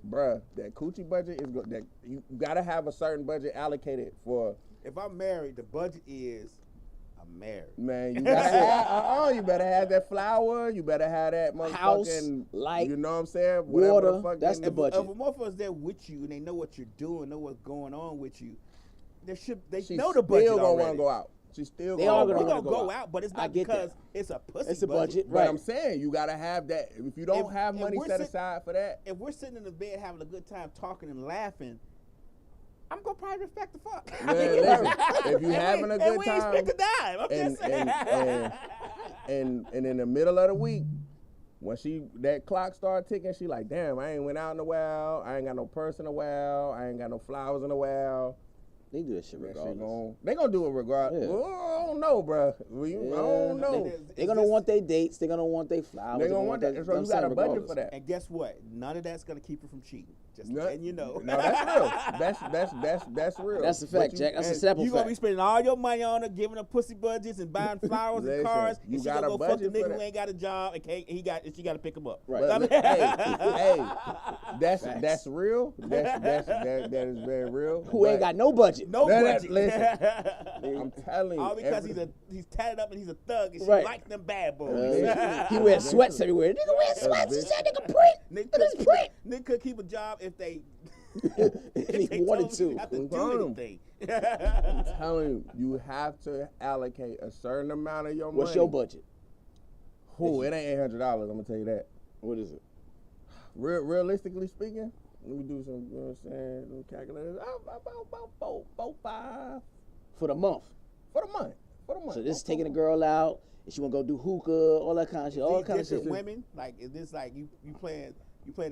bruh, that coochie budget is good. That you gotta have a certain budget allocated for. If I'm married, the budget is I'm married. Man, you gotta have. You better have that flour. You better have that motherfucking house, light. You know what I'm saying? Water. That's the budget. If a motherfucker's there with you and they know what you're doing, know what's going on with you, they She's know the budget still gonna already. want to go out. She's still they all gonna go out, but it's not because it's a pussy budget. But I'm saying you gotta have that. If you don't have money set aside for that, if we're sitting in the bed having a good time talking and laughing, I'm gonna probably respect the fuck. Listen, if you having a good time, we expect a dime. I'm just saying. And in the middle of the week, when that clock start ticking, she like, damn, I ain't went out in a while. I ain't got no purse in a while. I ain't got no flowers in a while. They do that shit regardless. They gonna do it regardless. Yeah. Well, I don't know, bro. I don't know. They're gonna want their dates. They're gonna want their flowers. They're gonna want that. So you got a budget for that. And guess what? None of that's gonna keep her from cheating. Just letting you know. No, that's real. That's real. That's a fact, Jack. That's a simple fact. You gonna be spending all your money on her, giving her pussy budgets and buying flowers and cars. You and got she gonna a go fuck the budget for nigga who that. ain't got a job and she got to pick him up. Right. Hey, that's real. That is very real. Who ain't got no budget? No budget. Listen, I'm telling you. All because he's tatted up and he's a thug and she Right. like them bad boys. He wears sweats everywhere. Nigga wear sweats. He said nigga print. Look at his print. Nigga could keep a job if they if he wanted to. Have to do anything. I'm telling you have to allocate a certain amount of your money. What's your budget? Who? It ain't $800. I'm gonna tell you that. What is it? Realistically speaking, let me do some. You know what I'm saying? Some calculators. About 4, 5 For the month. for the month. So this is taking a girl out, and she wanna go do hookah, all that kind of shit, all kind of shit. Women, like is this like you playing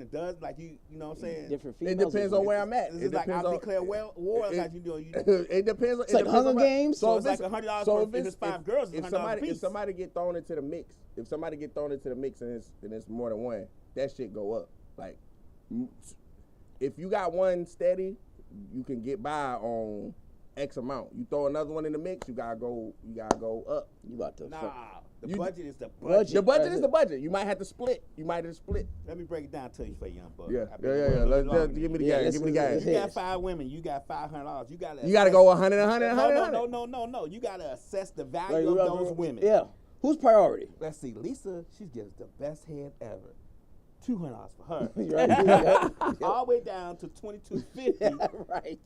a dozen, like you know what I'm saying? Different It females. depends on where I'm at. Is it like I declare war? Like you doing? It depends. It's like Hunger Games. So it's like $100 if it's 5 girls. It's $100 if somebody get thrown into the mix, and it's more than one, that shit go up. Like, if you got one steady, you can get by on X amount. You throw another one in the mix, you gotta go up. You about to The budget is the budget. The budget is the budget. You might have to split. Let me break it down to you for young buck. Yeah. Let's give me the game. Give me the game. You got 5 women. You got $500. You gotta go 100, 100, 100. No. You gotta assess the value of those women. Yeah. Who's priority? Let's see. Lisa, she gives the best head ever. $200 for her. All the way down to $22.50 right.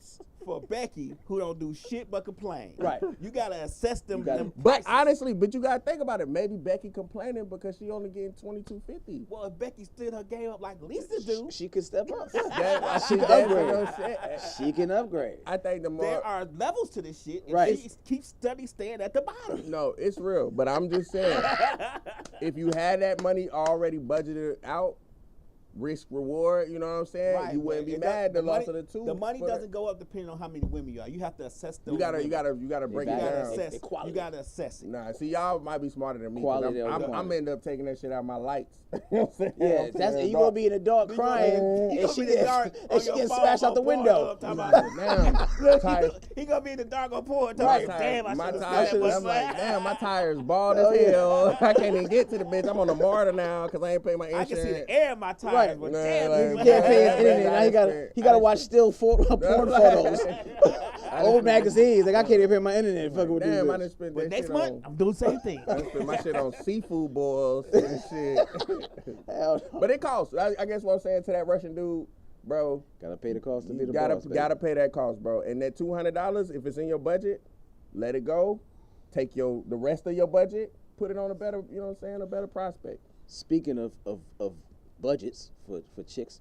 for Becky, who don't do shit but complain. Right. You gotta assess them. But honestly, you gotta think about it. Maybe Becky complaining because she only getting $22.50. Well, if Becky stood her game up like Lisa do, She could step up. She can upgrade. She can upgrade. I think the more there are levels to this shit. And Right. she keeps staying at the bottom. No, it's real. But I'm just saying, if you had that money already budgeted out, risk reward, you know what I'm saying? Right, you wouldn't be but mad the loss money- of the two. The money doesn't go up depending on how many women you are. You have to assess those. You gotta break it down. assess. Equality. You gotta assess it. Nah, see, y'all might be smarter than me. Quality I'm over end up taking that shit out of my lights. You know what I'm saying? Yeah, I'm that's saying, you gonna be in the dark crying, and she gets smashed out the window. Damn, tires. He gonna be in the dark on porn. My Damn, I my should tires. have I'm like, damn, my tires bald as hell. I can't even get to the bitch. I'm on the MARTA now because I ain't paying my I insurance. can see the air in my tires, Right. but Nah, damn, like, You can't pay his internet. Now he gotta watch still porn photos, old magazines. Like I can't even pay my internet. Fucking with Damn, these I bitches. done spent but that next shit month on. I'm doing the same thing. I done spent my shit on seafood boils and shit. Hell no. But it costs. I guess what I'm saying to that Russian dude, bro. Gotta pay the cost to be You the gotta boss. gotta pay that cost, bro. And that $200, if it's in your budget, let it go. Take the rest of your budget, put it on a better, you know what I'm saying, a better prospect. Speaking of budgets for chicks,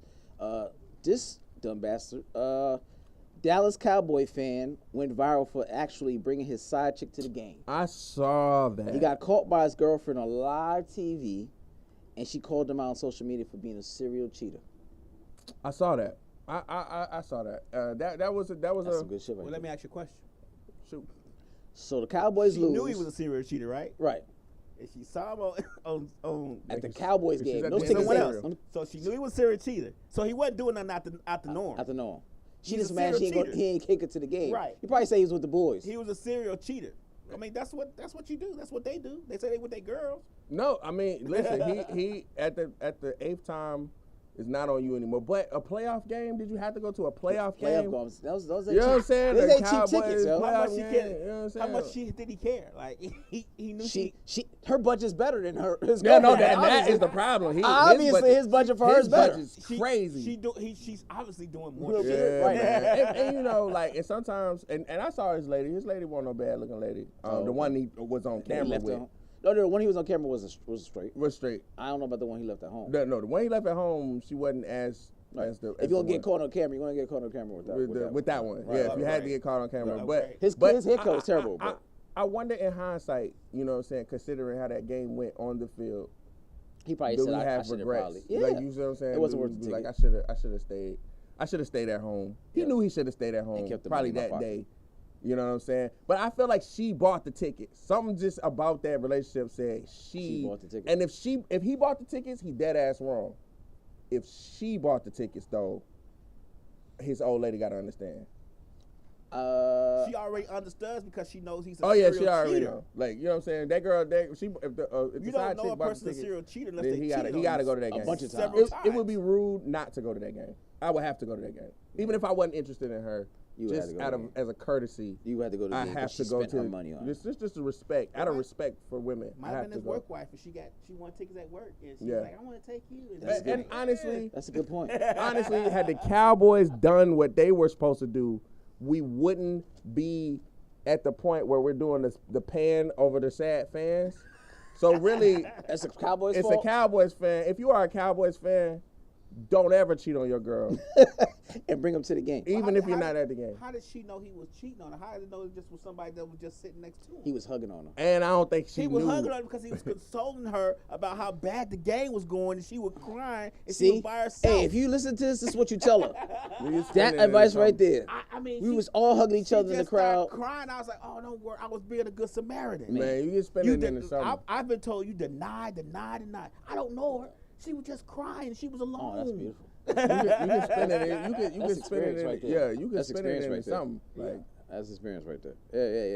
this dumb bastard, Dallas Cowboy fan went viral for actually bringing his side chick to the game. I saw that. He got caught by his girlfriend on live TV, and she called him out on social media for being a serial cheater. I saw that. I saw that. That was That's some good shit right Well, there. let me ask you a question. shoot. So the Cowboys She lose. knew he was a serial cheater, right? Right. And she saw him on At the Cowboys she's game. at Those the tickets end ain't of the So she knew he was a serial cheater. So he wasn't doing nothing out the norm. at the norm. She He's just a mad serial he cheater. ain't kick her to the game. Right. He probably say he was with the boys. He was a serial cheater. I mean, that's what you do. That's what they do. They say they with their girls. No, I mean, listen, he at the 8th time is not on you anymore. But a playoff game, did you have to go to a playoff game? Playoff games. Those You know what I'm saying? Those The ain't cheap Cowboys tickets, yo. playoff How much she game, cared? you know what I'm saying? How much did he care? Like he knew She her budget's better than his Yeah, no, girlfriend. that is the problem. Obviously, his budget for her is better. budget's crazy. She's obviously doing more Yeah, shit. right. and you know, like, and sometimes, and I saw his lady. His lady wasn't no bad looking lady. The one he was on He camera left with at home. No, the one he was on camera was straight. was straight. I don't know about the one he left at home. No, the one he left at home, she wasn't as Right. the. If you're gonna get caught on camera, you're gonna get caught on camera with that one. Right, Yeah, if you had to get caught on camera, Right. but His haircut was terrible. But I wonder in hindsight, you know what I'm saying, considering how that game went on the field, he probably do said, we I have should have regrets? probably. Yeah. Like, you see what I'm saying? It wasn't Do worth we the be like, ticket. I should have stayed. I should have stayed at home. He knew he should have stayed at home kept the probably money in my that day. You know what I'm saying? But I feel like she bought the tickets. Something just about that relationship said she bought the tickets. And if he bought the tickets, he dead ass wrong. If she bought the tickets though, his old lady got to understand. She already understands because she knows he's a serial serial she already cheater. know. Like, you know what I'm saying? That girl, if You the don't side know chick a bought the person's a tickets, serial cheater unless then they he cheated got to on go to that you game. A bunch of times. Several times. It would be rude not to go to that game. I would have to go to that game. Even if I wasn't interested in her, You just had to go out to of the game. as a courtesy, You had to go to the I game have 'cause to she go spent to her money on it. Just a respect, out of respect for women. Might I have have been to his go. work wife, and she wanted tickets at work, and she's Yeah. like, I want to take you. And honestly, That's a good point. honestly, had the Cowboys done what they were supposed to do, we wouldn't be at the point where we're doing the pan over the sad fans. So really, That's a Cowboys it's fault. a Cowboys fan. If you are a Cowboys fan, don't ever cheat on your girl, And bring them to the game. even if you're not at the game. How did she know he was cheating on her? How did she know it just was somebody that was just sitting next to him? He was hugging on her. And I don't think she He knew. was hugging her because he was consoling her about how bad the game was going, and she was crying, and she See, was by herself. hey, if you listen to this is what you tell her. You That spending advice it right something. there. I mean, We was all hugging each she other in the just started crowd. crying. I was like, oh, don't worry. I was being a good Samaritan. Man, you get You spending it into did, something. I've been told you deny. I don't know her. She was just crying. She was alone. Oh, that's beautiful. You can spend it in. You can That's spend it experience in. right there. Yeah, you can That's spend it experience in right there. something. Like, That's experience right there.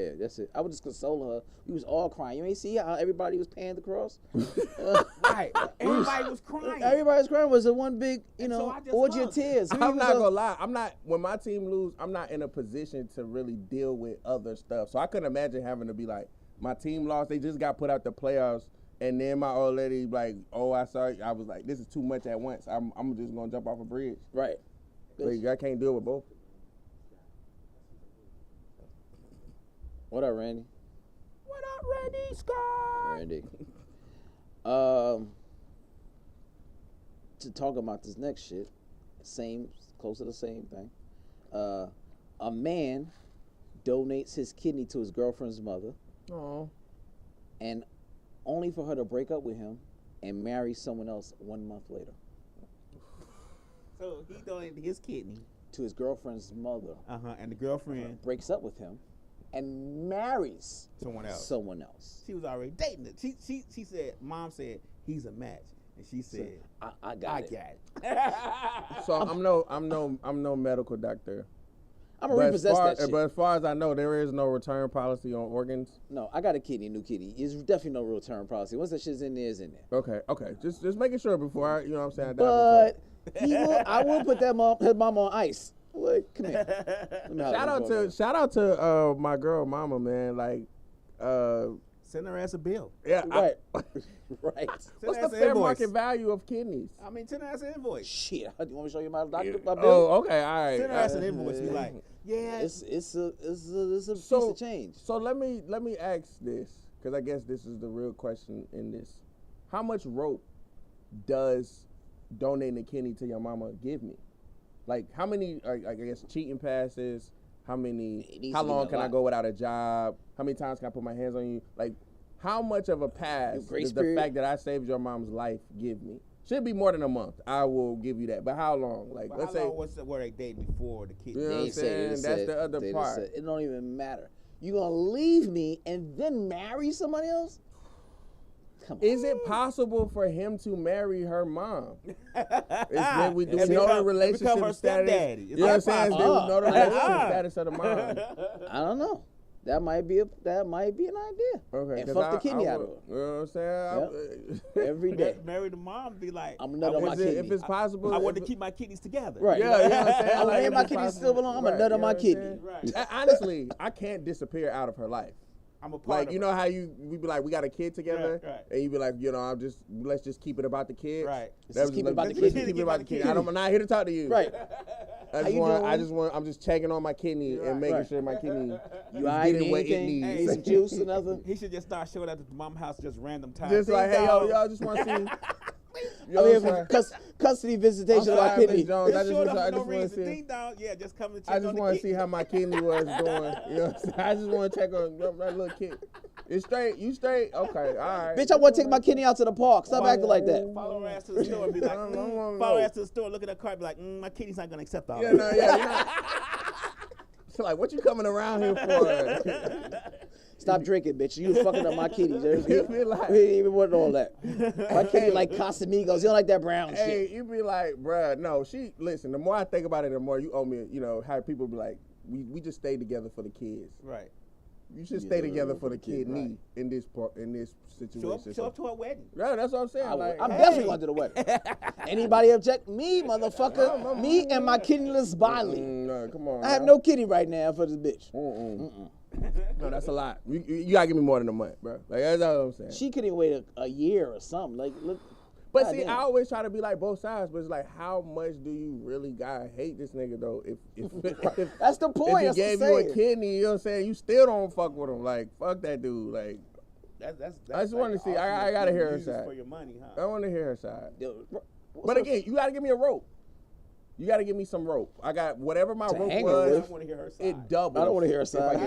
Yeah. That's it. I would just console her. We was all crying. You ain't see how everybody was paying the cross? Right. Everybody was crying. Everybody's crying was a one big, And so I just orgy of hugged. tears. I'm not gonna lie. I'm not. When my team lose, I'm not in a position to really deal with other stuff. So I couldn't imagine having to be like, my team lost. They just got put out the playoffs, and then my old lady like, oh, I saw. I was like, this is too much at once. I'm just gonna jump off a bridge. Right. Like, I can't deal with both. What up, Randy? What up, Randy Scott? Randy. To talk about this next shit, close to the same thing. A man donates his kidney to his girlfriend's mother, Oh. and only for her to break up with him and marry someone else 1 month later. So he donated his kidney. To his girlfriend's mother, And the girlfriend, breaks up with him, and marries someone else. someone else. She was already dating it. She said, Mom said he's a match, and she said, I got it. So I'm no medical doctor. I'm gonna repossess that shit. But as far as I know, there is no return policy on organs. No, I got a new kidney. There's definitely no return policy. Once that shit's in there, it's in there. Okay. Just making sure before I, you know what I'm saying. I dive into But I will put his mom on ice. Like, come here. Let me holler at Shout out to my girl mama, man. Like, send her ass a bill. yeah. Right. Right. What's the Send her ass an fair invoice. market value of kidneys? I mean, send her ass an invoice. Shit. You want me to show you my doctor? My bill? Oh, okay, all right. Send her ass an invoice. Be like, yeah. It's a piece So- of change. So let me ask this, because I guess this is the real question in this. How much rope does donating a kidney to your mama give me? Like, how many, I guess, cheating passes? How needs how to be long a can I lot. go without a job? How many times can I put my hands on you? Like, how much of a pass Grace does the period? fact that I saved your mom's life give me? Should be more than a month. I will give you that. But how long? Like, But let's how say, long were they dating before the kidney? Yeah. They I'm ain't said saying? it. They That's said- the other they part. said it don't even matter. You gonna leave me and then marry somebody else? Come on. is it possible for him to marry her mom? Do we And know the become relationship her status? stepdaddy. You know what I'm saying? Do we possible? know the relationship status of the mom? I don't know. That might be an idea. Okay, And 'cause fuck the kidney out of would- You know what I'm saying? Every day. Marry the mom, be like, I'm a nut on my Is it- kidney. if it's possible, I want if to keep my kidneys together. Right. Yeah, you know what I'm saying? I want Like, my if it's kidneys still belong. I'm a right, nut on you my know what I'm kidney. saying? Right. Honestly, I can't disappear out of her life. I'm a part Like, of you know how we be like, we got a kid together, Right. and you be like, you know, let's just keep it about the kids. Right. Let's just keep it about the Let's kid. keep it about the kid. I'm not here to talk to you. Right. I How you just doing? want, I'm just checking on my kidney and making Right. sure my kidney You is alright? getting Need what it anything? needs. Need some juice or nothing? He should just start showing up at the mom house just random times. Just like, hey, y'all just want to see. You know I'm what here I'm for saying? custody visitation of my sorry, Miss kidney. Jones. Just showing up for no want to reason. see. Ding dong. Yeah, just come to check I on just the want to kid. see how my kidney was doing. You know what I'm saying? I just want to check on that little kid. It's straight. You straight? Okay, all right. Bitch, I want to take my kidney out to the park. Stop acting like that. Follow her ass to the store and be like, follow her ass to the store, look at her car, and be like, my kidney's not gonna accept all Yeah, that. no, yeah. Like, what you coming around here for? Stop drinking, bitch. You fucking up my kitties. You be like, we ain't even want all that. My kitty like Casamigos. You don't like that brown shit. Hey, you be like, bruh, no, listen, the more I think about it, the more you owe me, how people be like, we just stay together for the kids. Right. You should stay together for the kidney in this situation. Show up to her wedding. Yeah, that's what I'm saying. I'm definitely going to the wedding. Anybody object? Me, motherfucker. Me and my kiddyless body. No, come on. I have no kitty right now for this bitch. No, that's a lot. You gotta give me more than a month, bro. Like, that's all I'm saying. She couldn't wait a year or something. Like, look. But see, I always try to be like both sides, but it's like, how much do you really gotta hate this nigga though? If that's the point. If he gave you a kidney, you know what I'm saying? You still don't fuck with him. Like, fuck that dude. Like, that's I just want to see. I gotta hear her side. For your money, huh? I want to hear her side. But again, you gotta give me a rope. You gotta give me some rope. I got whatever my rope was. I want to hear her side. It doubled. I don't want to hear her side.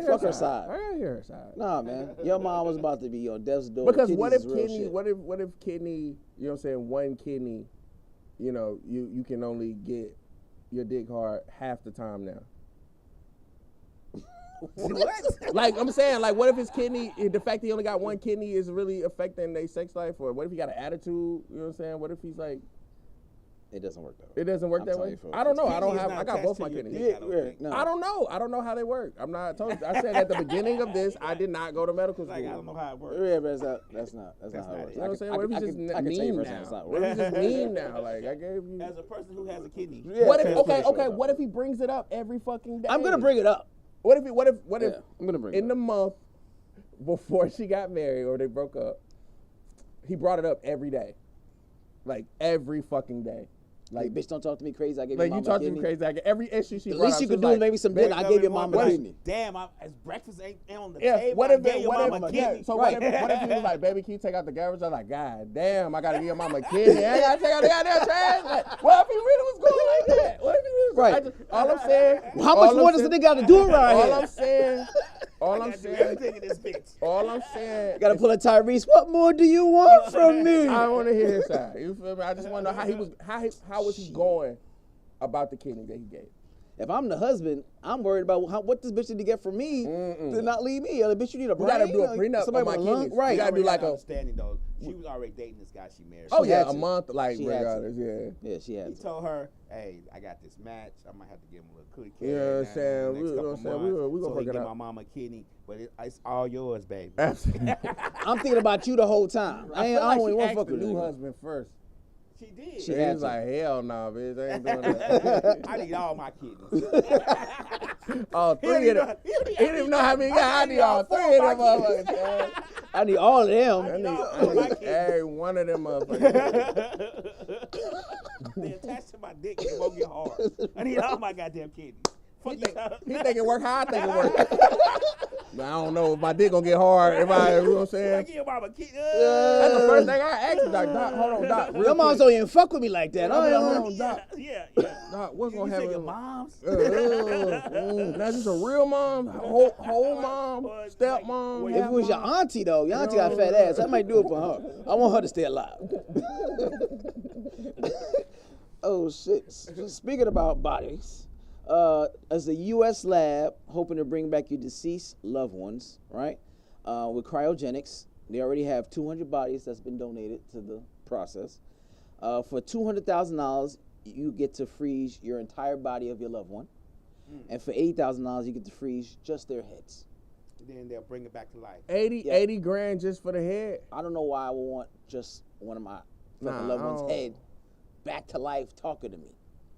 Fuck her side. I gotta hear her side. Nah, man. Your mom was about to be on death's door. Because what if kidney? What if kidney? You know what I'm saying? One kidney. You can only get your dick hard half the time now. What? Like I'm saying, like what if his kidney? The fact that he only got one kidney is really affecting their sex life, or what if he got an attitude? You know what I'm saying? What if he's like? It doesn't work that way. It doesn't work that way? I don't know. I got both my kidneys. No. I don't know. I don't know how they work. I'm not told you. I said at the beginning of this, I did not go to medical school. Like, I don't know how it works. Yeah, but that's not how it works. You know what I'm saying? What if he's just mean now? What if he's just mean now? Like, I gave you... As a person who has a kidney. Yeah, what if, okay, what if he brings it up every fucking day? I'm going to bring it up. What if I'm gonna bring in the month before she got married or they broke up, he brought it up every day? Like, every fucking day. Like, bitch, don't talk to me crazy. I gave like your mama you talk kidney. to me crazy. Like every issue she the brought least up, you could do like, is maybe some dinner. I gave your mama a kidney. Damn, as breakfast ain't on the yeah, table. what I if gave your mama a kidney. So what if he was like, baby, can you take out the garbage? I'm like, God damn, I gotta give your mama a kidney. I gotta take out the goddamn trash. Like, what if he really was going like that? What if he really was right? All I'm saying. How much more does the nigga got to do around here? All I'm saying. Gotta pull a Tyrese. What more do you want from me? I want to hear his side. You feel me? I just want to know how was he going about the kidney that he gave. If I'm the husband, I'm worried about what this bitch did to get from me to not leave me. Other bitch, you need a brain. You gotta do a prenup on my kidneys. Right. You gotta do like a understanding though. She was already dating this guy she married. Oh yeah, a month like regardless. Yeah, she had. He told her, "Hey, I got this match. I might have to give him a little cookie." You know what I'm saying? We gonna work it out. Give my mama a kidney, but it's all yours, baby. Absolutely. I'm thinking about you the whole time. I only want to fuck with the new husband first. She did. She was like, hell no, bitch. I ain't doing that. I need all my kidneys. All three of them. He didn't even know how many got. I need all three of them motherfuckers. I need all of them. I need every one of them motherfuckers. They attached to my dick and it won't get hard. I need all my goddamn kidneys. He think it work how I think it work. I don't know if my dick gonna get hard. You know what I'm saying? I give mama kidneys. That's the first thing I asked Doc. Hold on, Doc. Your moms don't even fuck with me like that. Hold on, Doc. Yeah. Doc, what's gonna happen? Your moms? Now this a real mom, whole mom, step mom. If it was your auntie though, your auntie got a fat ass. I might do it for her. I want her to stay alive. Oh shit! Speaking about bodies. As a U.S. lab hoping to bring back your deceased loved ones, right? With cryogenics, they already have 200 bodies that's been donated to the process. For $200,000, you get to freeze your entire body of your loved one, and for $80,000, you get to freeze just their heads. And then they'll bring it back to life. 80 grand just for the head? I don't know why I would want just one of my loved one's head back to life talking to me.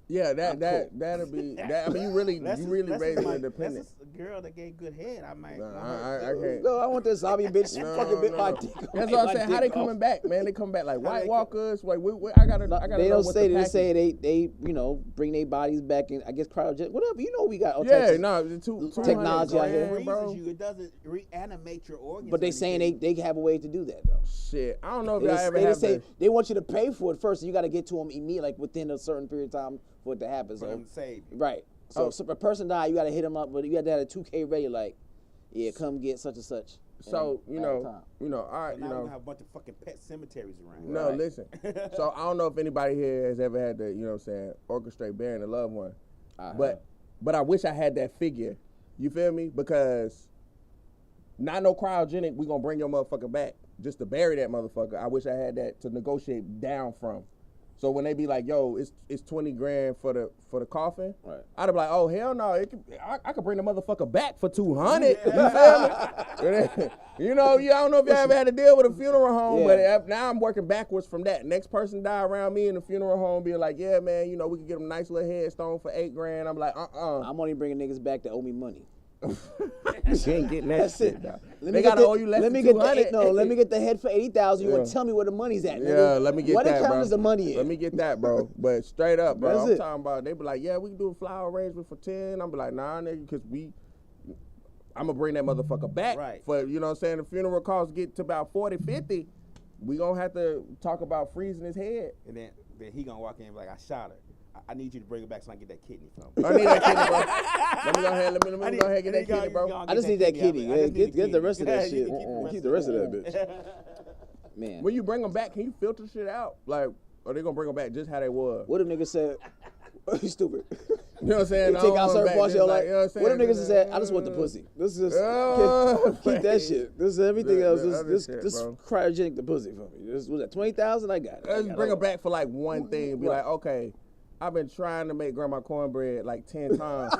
Yeah, that'll be that. I mean, you really raising independent. That's a girl that gave good head. I might. I can't. No, I want this zombie bitch fucking bit my dick. That's what I'm saying. How they coming back, man? They come back like White Walkers. Like I gotta. They don't say. They say they bring their bodies back in. I guess cryogenic. Whatever. You know we got. Technology out here, bro. It doesn't reanimate your organs. But they saying they have a way to do that though. Shit, I don't know if I ever have. They want you to pay for it first, and you got to get to them immediately, like within a certain period of time for it to happen. So right. So if a person died, you got to hit them up, but you got to have a 2K ready, like, yeah, come get such and such. So all right, now we have a bunch of fucking pet cemeteries around. No, right? Listen. So I don't know if anybody here has ever had to, orchestrate burying a loved one, but But I wish I had that figure. You feel me? Because not no cryogenic, we gonna bring your motherfucker back just to bury that motherfucker. I wish I had that to negotiate down from. So when they be like, yo, it's 20 grand for the coffin, right. I'd be like, oh hell no, I could bring the motherfucker back for 200. You feel me? You know, I don't know if y'all ever had to deal with a funeral home, but now I'm working backwards from that. Next person die around me in the funeral home, be like, yeah man, you know, we could get them a nice little headstone for 8 grand. I'm like, I'm only bringing niggas back that owe me money. She ain't getting that shit. They gotta owe you less than 200. Let me get the head for 80,000. You want to tell me where the money's at, nigga? Yeah, let me get what that, account bro. is the money in? Let me get that, bro. But straight up, bro, That's I'm talking about, they be like, yeah, we can do a flower arrangement for 10. I'm be like, nah, nigga, because I'm going to bring that motherfucker back. Right. For, you know what I'm saying, the funeral costs get to about 40, 50. We going to have to talk about freezing his head. And then he going to walk in and be like, I shot her. I need you to bring her back so I can get that kidney from her. I need that kidney, bro. Let me go ahead and get that kidney, bro. I just need that kidney. Get the rest of that shit. Keep the rest of that bitch. Man. When you bring them back, can you filter shit out? Like, are they going to bring them back just how they was? What if niggas said, you stupid. You know what I'm saying? They take out certain parts, you know what I'm saying? What if niggas said, I just want the pussy. This is just, keep that shit. This is everything else. This cryogenic the pussy for me. This was at 20,000, I got it. Let's bring her back for like one thing and be like, okay, I've been trying to make grandma cornbread like 10 times.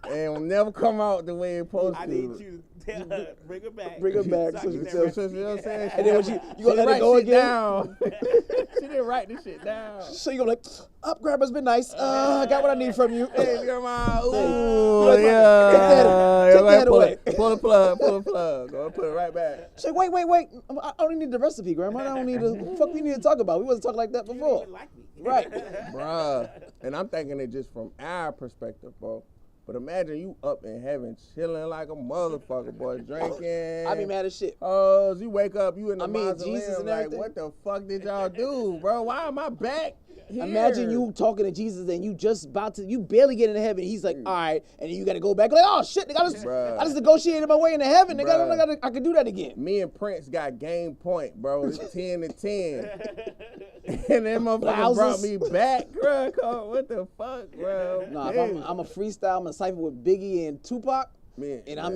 And it'll never come out the way it's supposed to. I need you to bring her back. Bring her back. So you know what I'm saying? And then when you gonna let it go again? Down. She didn't write this shit down. So you gonna like, up, grandma's been nice. I got what I need from you. Hey, grandma. Ooh, take that away. Pull the plug. Go put it right back. She's like, wait. I only need the recipe, grandma. I don't need the fuck we need to talk about. We wasn't talking like that before. You didn't like me. Right. Bruh. And I'm thinking it just from our perspective, bro. But imagine you up in heaven chilling like a motherfucker, boy, drinking. I be mad as shit. Oh, you wake up, you in the mausoleum, Jesus and like, everything. what the fuck did y'all do, bro? Why am I back here? Imagine you talking to Jesus and you barely get into heaven. He's like, all right, and then you got to go back like, oh shit, nigga, I just negotiated my way into heaven. Nigga, I could do that again. Me and Prince got game point, bro. It's 10 to 10. And that motherfucker brought me back, bro. What the fuck, bro? Nah, if I'm a freestyle, I'm a cipher with Biggie and Tupac, man, and I'm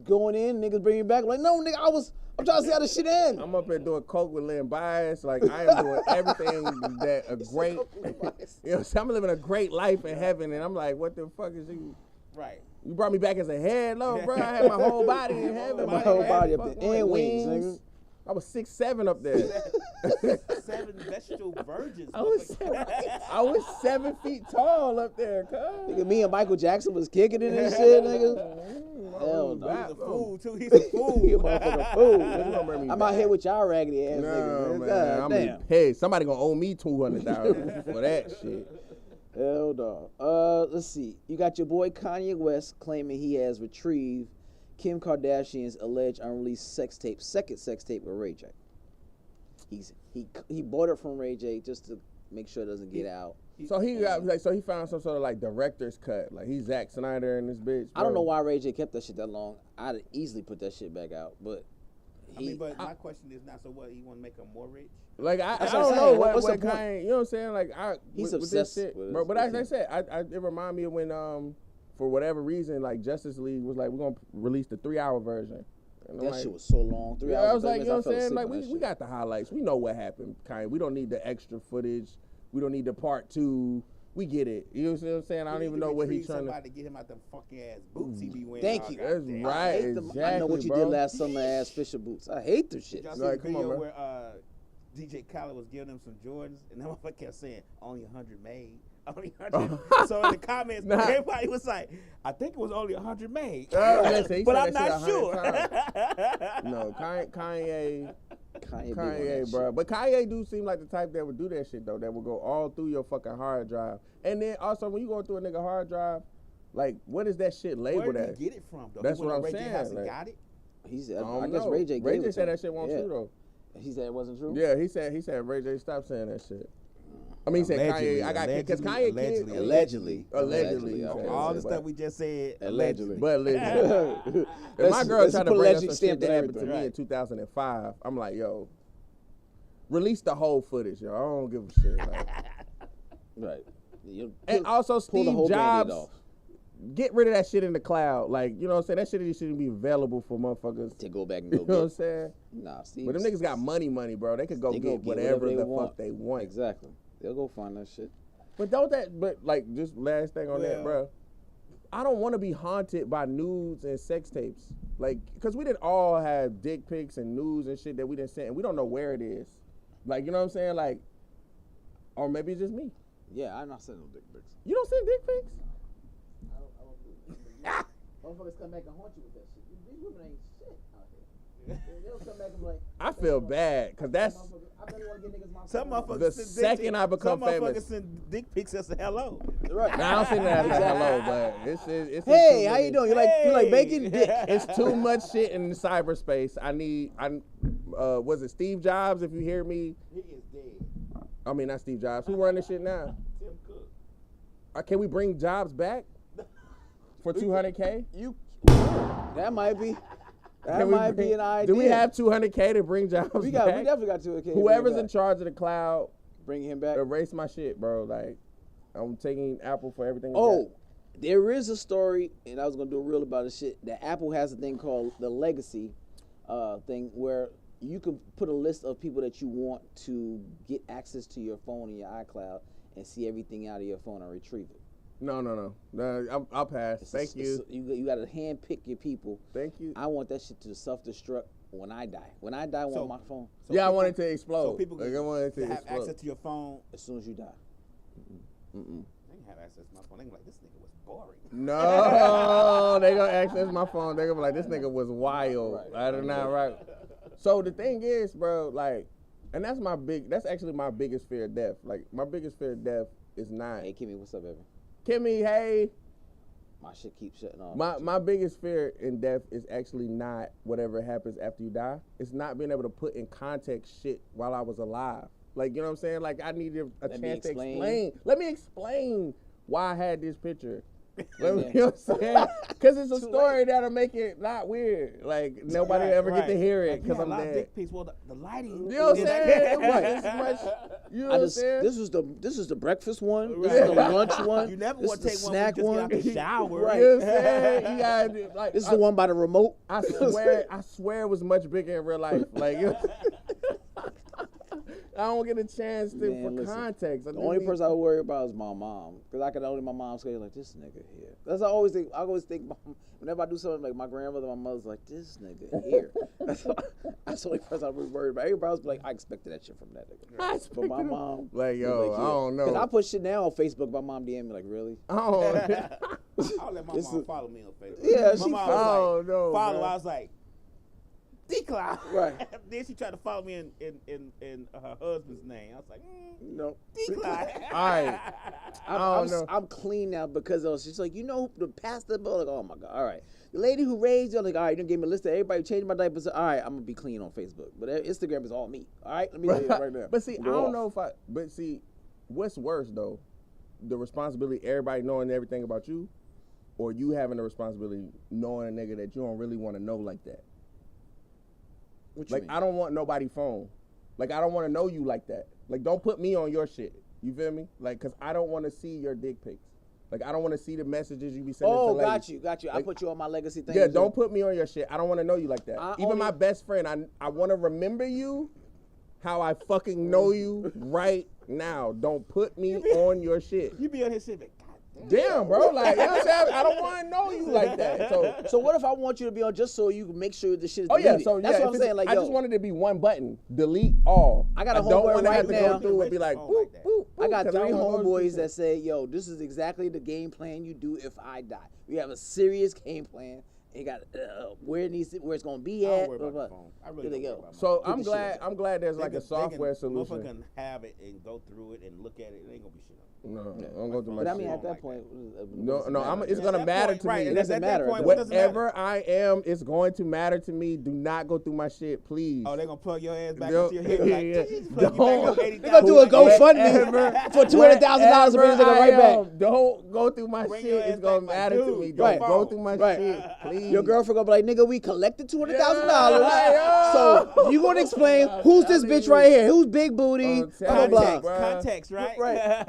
going in, niggas bring me back. I'm like, no, nigga, I'm trying to see how this shit ends. I'm up here doing coke with Lynn Bias. Like, I am doing everything that a great, you know, I'm living a great life in heaven, and I'm like, what the fuck is you? Right. You brought me back as a head, though, bro. I had my whole body in heaven. My whole body up there. And wings, nigga. I was 6'7" up there. 7 vegetable virgins. I was 7 feet tall up there, cuz. Nigga, me and Michael Jackson was kicking it and shit, nigga. Hell no. He's a fool, too. He's a fool. He a motherfucking fool. I'm out here with y'all raggedy ass niggas. Man. Damn. Hey, somebody gonna owe me $200,000 for that shit. Hell no. Let's see. You got your boy Kanye West claiming he has retrieved Kim Kardashian's alleged unreleased second sex tape with Ray J. He bought it from Ray J just to make sure it doesn't get out. So he found some sort of like director's cut. Like he's Zack Snyder and this bitch. Bro. I don't know why Ray J kept that shit that long. I'd easily put that shit back out, but but my question is not, so what, he want to make him more rich? Like I don't know what Kanye, Kanye, you know what I'm saying? Like he's with obsessed this shit, with bro. But as I said, it reminded me of when for whatever reason, like Justice League was like, we're gonna release the 3-hour version. And that shit was so long, 3 hours. I was like, you know what I'm saying? Like we got the highlights. We know what happened, Kanye. We don't need the extra footage. We don't need the part 2. We get it. You know what I'm saying? I don't even know what he's trying to get him out them fucking ass boots he be wearing. Thank you. That's right. Exactly, I know what you did last summer, ass Fisher boots. I hate this shit. Y'all see the video where DJ Khaled was giving him some Jordans, and that motherfucker kept saying, only 100 made. Only 100. So in the comments, everybody was like, I think it was only 100 made. But I'm not sure. No, Kanye, bro. But Kanye do seem like the type that would do that shit, though, that would go all through your fucking hard drive. And then also, when you go through a nigga hard drive, like, what is that shit labeled Where as? did he get it from, though? That's what I'm Ray saying. J hasn't got it? I guess Ray J gave it to him. Ray J said that shit wasn't true, though. He said it wasn't true? Yeah, he said Ray J stop saying that shit. I mean, he said Kanye. I got because Kanye allegedly. All the stuff we just said. Allegedly. But allegedly. If my girl tried to bring up some shit that happened to me in 2005, I'm like, yo, release the whole footage, yo. I don't give a shit. Like, right. And also Steve Jobs, get rid of that shit in the cloud. Like, you know what I'm saying? That shit shouldn't be available for motherfuckers to go back and go you know what I'm saying? Nah, Steve. But them niggas got money, bro. They could go get whatever the fuck they want. Exactly. They'll go find that shit. But like, just last thing on that, bro. I don't want to be haunted by nudes and sex tapes. Like, because we didn't all have dick pics and nudes and shit that we didn't send, and we don't know where it is. Like, you know what I'm saying? Like, or maybe it's just me. Yeah, I'm not sending no dick pics. You don't send dick pics? Motherfuckers come back and haunt you with that shit. These women ain't shit out here. They'll come back and be like, I feel bad, because that's... I really want to get niggas my some motherfuckers the second I become famous. Some motherfuckers send dick pics as a hello. Right. Now, I don't send that as a hello, but it's hey, how you doing? You like bacon? Dick. It's too much shit in cyberspace. Was it Steve Jobs, if you hear me? He is dead. I mean, not Steve Jobs. Who run this shit now? Tim Cook. Can we bring Jobs back for $200K? That might be. That might be an idea. Do we have $200K to bring Jobs back? We definitely got $200K. Whoever's in charge of the cloud, bring him back. Erase my shit, bro. Like, I'm taking Apple for everything. There is a story, and I was gonna do a reel about this shit. That Apple has a thing called the legacy thing, where you can put a list of people that you want to get access to your phone and your iCloud and see everything out of your phone and retrieve it. No. I'll pass. Thank you. You got to hand pick your people. Thank you. I want that shit to self-destruct when I die. When I die, I want my phone. So I want it to explode. So people I want it to have explode. access to your phone as soon as you die. They can have access to my phone. They can be like, this nigga was boring. No, they gonna access my phone. They gonna be like, this nigga was wild. I do not right. So the thing is, bro, like, and that's actually my biggest fear of death. Like, my biggest fear of death is not. Hey, Kimmy, what's up, baby? Kimmy, hey. My shit keeps shutting off. My biggest fear in death is actually not whatever happens after you die. It's not being able to put in context shit while I was alive. Like, you know what I'm saying? Like, I needed a chance to explain. Let me explain why I had this picture. You know what I'm saying? Because it's a story that'll make it not weird. Like, nobody ever get to hear it because I'm dead. Well, the lighting. You know what I'm saying? You know what I'm saying? This is the breakfast one. This is the lunch one. You never this want to take one snack when you one. just get out the shower. Right. You know what I'm saying? You gotta, like, this is the one by the remote. I swear it was much bigger in real life. Like, I don't get a chance for context. The only person I worry about is my mom, because I can only my mom's say like, this nigga here. That's what I always think. I always think whenever I do something like my grandmother, my mother's like, this nigga here. That's the only person I'm really worried about. Everybody else be like, I expected that shit from that nigga. But my mom, like, yo, I don't know. Because I put shit now on Facebook. My mom DM me like, really? Oh, I'll let my mom follow me on Facebook. Yeah, my she mom was like, follow. Bro. I was like, decline. Right. Then she tried to follow me in her husband's name. I was like, no. Decline. All right. I'm clean now because she's like, the pastor, like, oh my God. All right. The lady who raised you, like, all right, you done gave me a list of everybody who changed my diapers. All right, I'm going to be clean on Facebook. But Instagram is all me. All right? Let me tell you right now. But see, I don't know but see, what's worse though? The responsibility, everybody knowing everything about you, or you having the responsibility knowing a nigga that you don't really want to know like that? Like, I don't want nobody phone. Like, I don't want to know you like that. Like, don't put me on your shit. You feel me? Like, because I don't want to see your dick pics. Like, I don't want to see the messages you be sending to ladies. Got you. Like, I put you on my legacy thing. Yeah, don't put me on your shit. I don't want to know you like that. Even my best friend, I want to remember you how I fucking know you right now. Don't put me on your shit. You be on his shit, like, damn, bro. Like, you know what I'm saying? I don't want to know you like that. So what if I want you to be on just so you can make sure the shit is deleted? Oh, yeah. So, that's what I'm saying. Like, I just wanted it to be one button. Delete all. I got a homeboy right now. Go through and be like, boop, boop, boop, I got 3 homeboys that say, yo, this is exactly the game plan you do if I die. We have a serious game plan. You got where it's gonna be at. I don't worry about the phone. I really don't worry about So I'm glad there's like a software solution. Motherfucker can have it and go through it and look at it. It ain't gonna be shit on. No, I'm going through my shit. But I mean, at that point, it's gonna matter to me. It doesn't matter. Whatever I am, it's going to matter to me. Do not go through my shit, please. Oh, they gonna plug your ass back into your head. They're gonna do a GoFundMe for $200,000 to bring this nigga right back. Don't go through my shit. It's gonna matter to me. Don't go through my shit, please. Your girlfriend gonna be like, nigga, we collected $200,000. So you gonna explain who's this bitch right here? Who's big booty? Blah, blah, blah. Context, right? Right.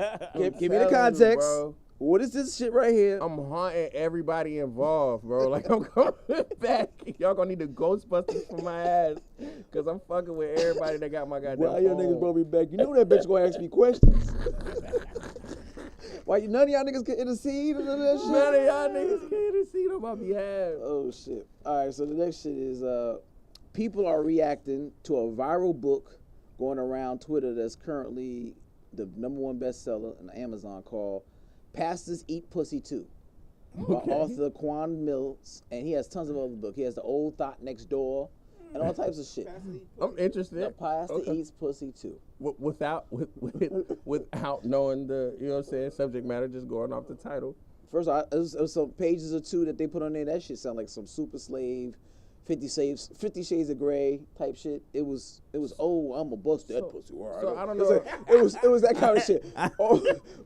Give me the context. You, what is this shit right here? I'm haunting everybody involved, bro. Like, I'm coming back. Y'all gonna need the Ghostbusters for my ass. Because I'm fucking with everybody that got my goddamn Why y'all niggas brought me back? You know that bitch gonna ask me questions. Why none of y'all niggas can intercede or none of that shit? None of y'all niggas can intercede on my behalf. Oh, shit. All right, so the next shit is people are reacting to a viral book going around Twitter that's currently the #1 bestseller on Amazon called Pastors Eat Pussy Too. By author Quan Mills, and he has tons of other books. He has The Old Thought Next Door and all types of shit. I'm interested. The pastor eats pussy too. Without knowing the, you know what I'm saying, subject matter, just going off the title. First of all, it was some pages or two that they put on there. That shit sound like some Super Slave, 50 Shades of Grey type shit. It was oh, I'm a bust that pussy. So I don't know. It was that kind of shit. Oh,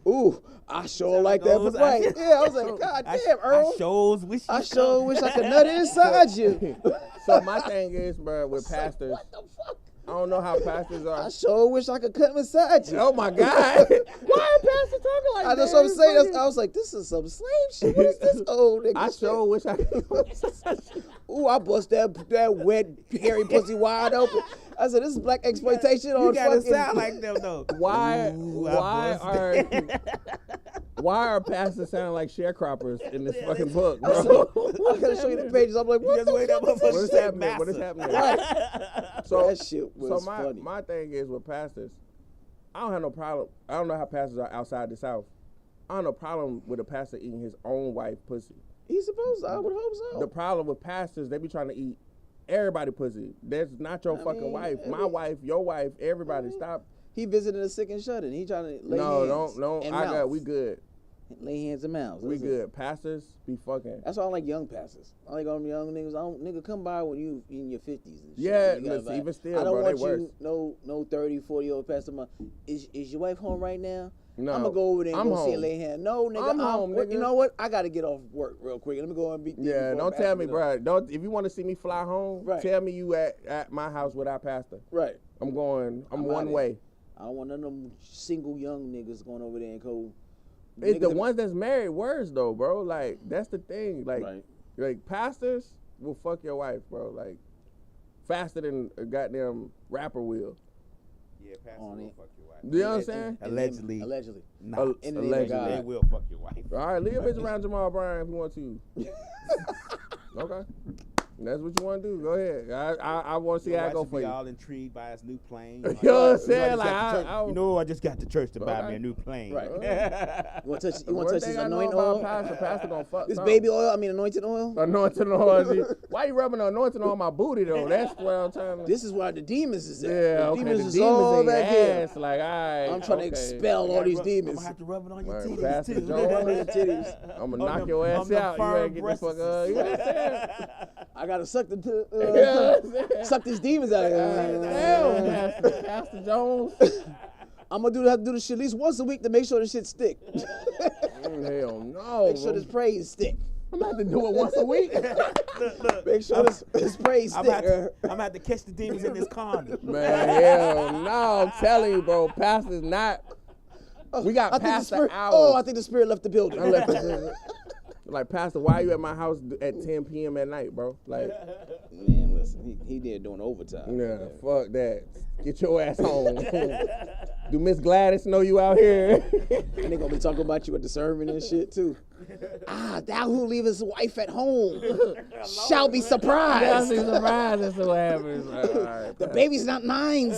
ooh, I sure like that, but right. Yeah, I was like, God damn, Earl. I sure wish I could nut inside you. So my thing is, bro, with pastors. What the fuck? I don't know how pastors are. I sure wish I could cut him inside you. Oh my God. Why are pastors talking like that? I know what I'm saying. I was like, this is some slave shit. What is this old nigga I sure wish I could. Ooh, I bust that wet, hairy pussy wide open. I said, this is black exploitation on You gotta fucking... sound like them though. Why are pastors sounding like sharecroppers in this fucking book, bro? I gotta show you the pages. I'm like, what is happening? What is happening? Right. So that shit was funny. My thing is with pastors, I don't have no problem. I don't know how pastors are outside the South. I don't have no problem with a pastor eating his own wife pussy. He's supposed to. I would hope so. The problem with pastors, they be trying to eat everybody pussy. That's not your fucking wife. My wife, your wife, everybody. Stop. He visited a sick and shut in. He trying to lay hands. No. We good. Lay hands and mouths. We good. Pastors be fucking. That's why I like young pastors. I like all them young niggas. Nigga, come by when you in your 50s and shit. Yeah, even still, I don't bro, want they worse. you, no 30, 40-year-old pastor. Is your wife home right now? No. I'm going to go over there and I'm go home. see and lay hands. No, nigga. I'm home, nigga. You know what? I got to get off work real quick. Let me go and beat these. Yeah, don't tell me, bro. If you want to see me fly home, tell me you at my house without pastor. Right. I'm one way. I don't want none of them single young niggas going over there and go. It's the ones that's married worse though, bro. Like that's the thing. Like pastors will fuck your wife, bro. Like faster than a goddamn rapper will. Yeah, pastors will fuck your wife. You know what I'm saying? Allegedly. Nah. Allegedly. They will fuck your wife. All right, leave a bitch around Jamal Bryan if you want to. Okay. That's what you want to do. Go ahead. I want to see how it go for you. All intrigued by his new plane. You know what I'm saying? I just got to church to buy me a new plane. Right. You want to touch this anointing oil? Pastor gonna fuck. This baby oil? I mean anointed oil? Anointed oil. Why you rubbing anointing on my booty though? That's what I'm trying to. This is why the demons is there. Yeah, the demons is all back here. Like, all right. I'm trying to expel all these demons. I'm gonna have to rub it on your titties Pastor too. Jones, I'm gonna knock your ass out. You ain't get the fuck up. You know what I'm saying? I gotta suck suck these demons out of here. Pastor Jones. I'm gonna have to do this shit at least once a week to make sure this shit stick. Hell no. Make sure this praise stick. I'm gonna have to do it once a week. Look, make sure this praise stick. I'm gonna have to catch the demons in this condom. Man, hell no. I'm telling you, bro. Pastor's not. We got pastor hours. Oh, I think the spirit left the building. Like, Pastor, why are you at my house at 10 p.m. at night, bro? Like, man, listen, he there doing overtime. Yeah, fuck that. Get your ass home. Do Miss Gladys know you out here? And they gonna be talking about you at the sermon and shit too. Thou who leave his wife at home shall be surprised. Shall be surprised. That's what happens. Right, the baby's not mine.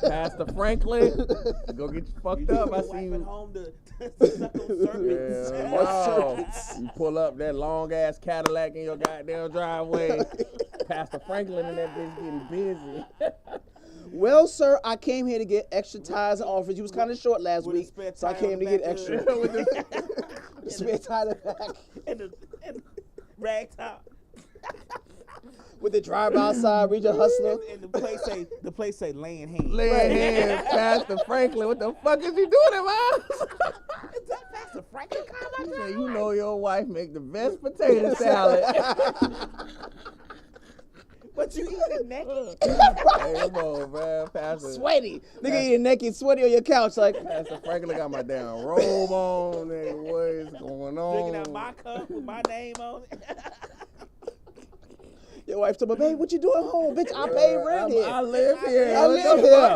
Pastor Franklin, go get you fucked up. I see you. You pull up that long ass Cadillac in your goddamn driveway. Pastor Franklin and that bitch getting busy. Well, sir, I came here to get extra tires and offers. You was kind of short last week, so I came to get extra. The spare tire in the back. And the rag top. With the driver outside, read your hustler. And the place say laying hands. Laying hands, Pastor Franklin. What the fuck is he doing in my house? Is that Pastor Pastor Franklin come out. You know your wife make the best potato salad. But you eating naked? Hey, come on, man. Pastor. Sweaty. Nigga eating naked, sweaty on your couch like. Pastor Franklin got my damn robe on. Nigga, what is going on? Drinking out my cup with my name on it. Your wife told me, babe, what you doing home? Bitch, I pay rent here. I live here. I live here.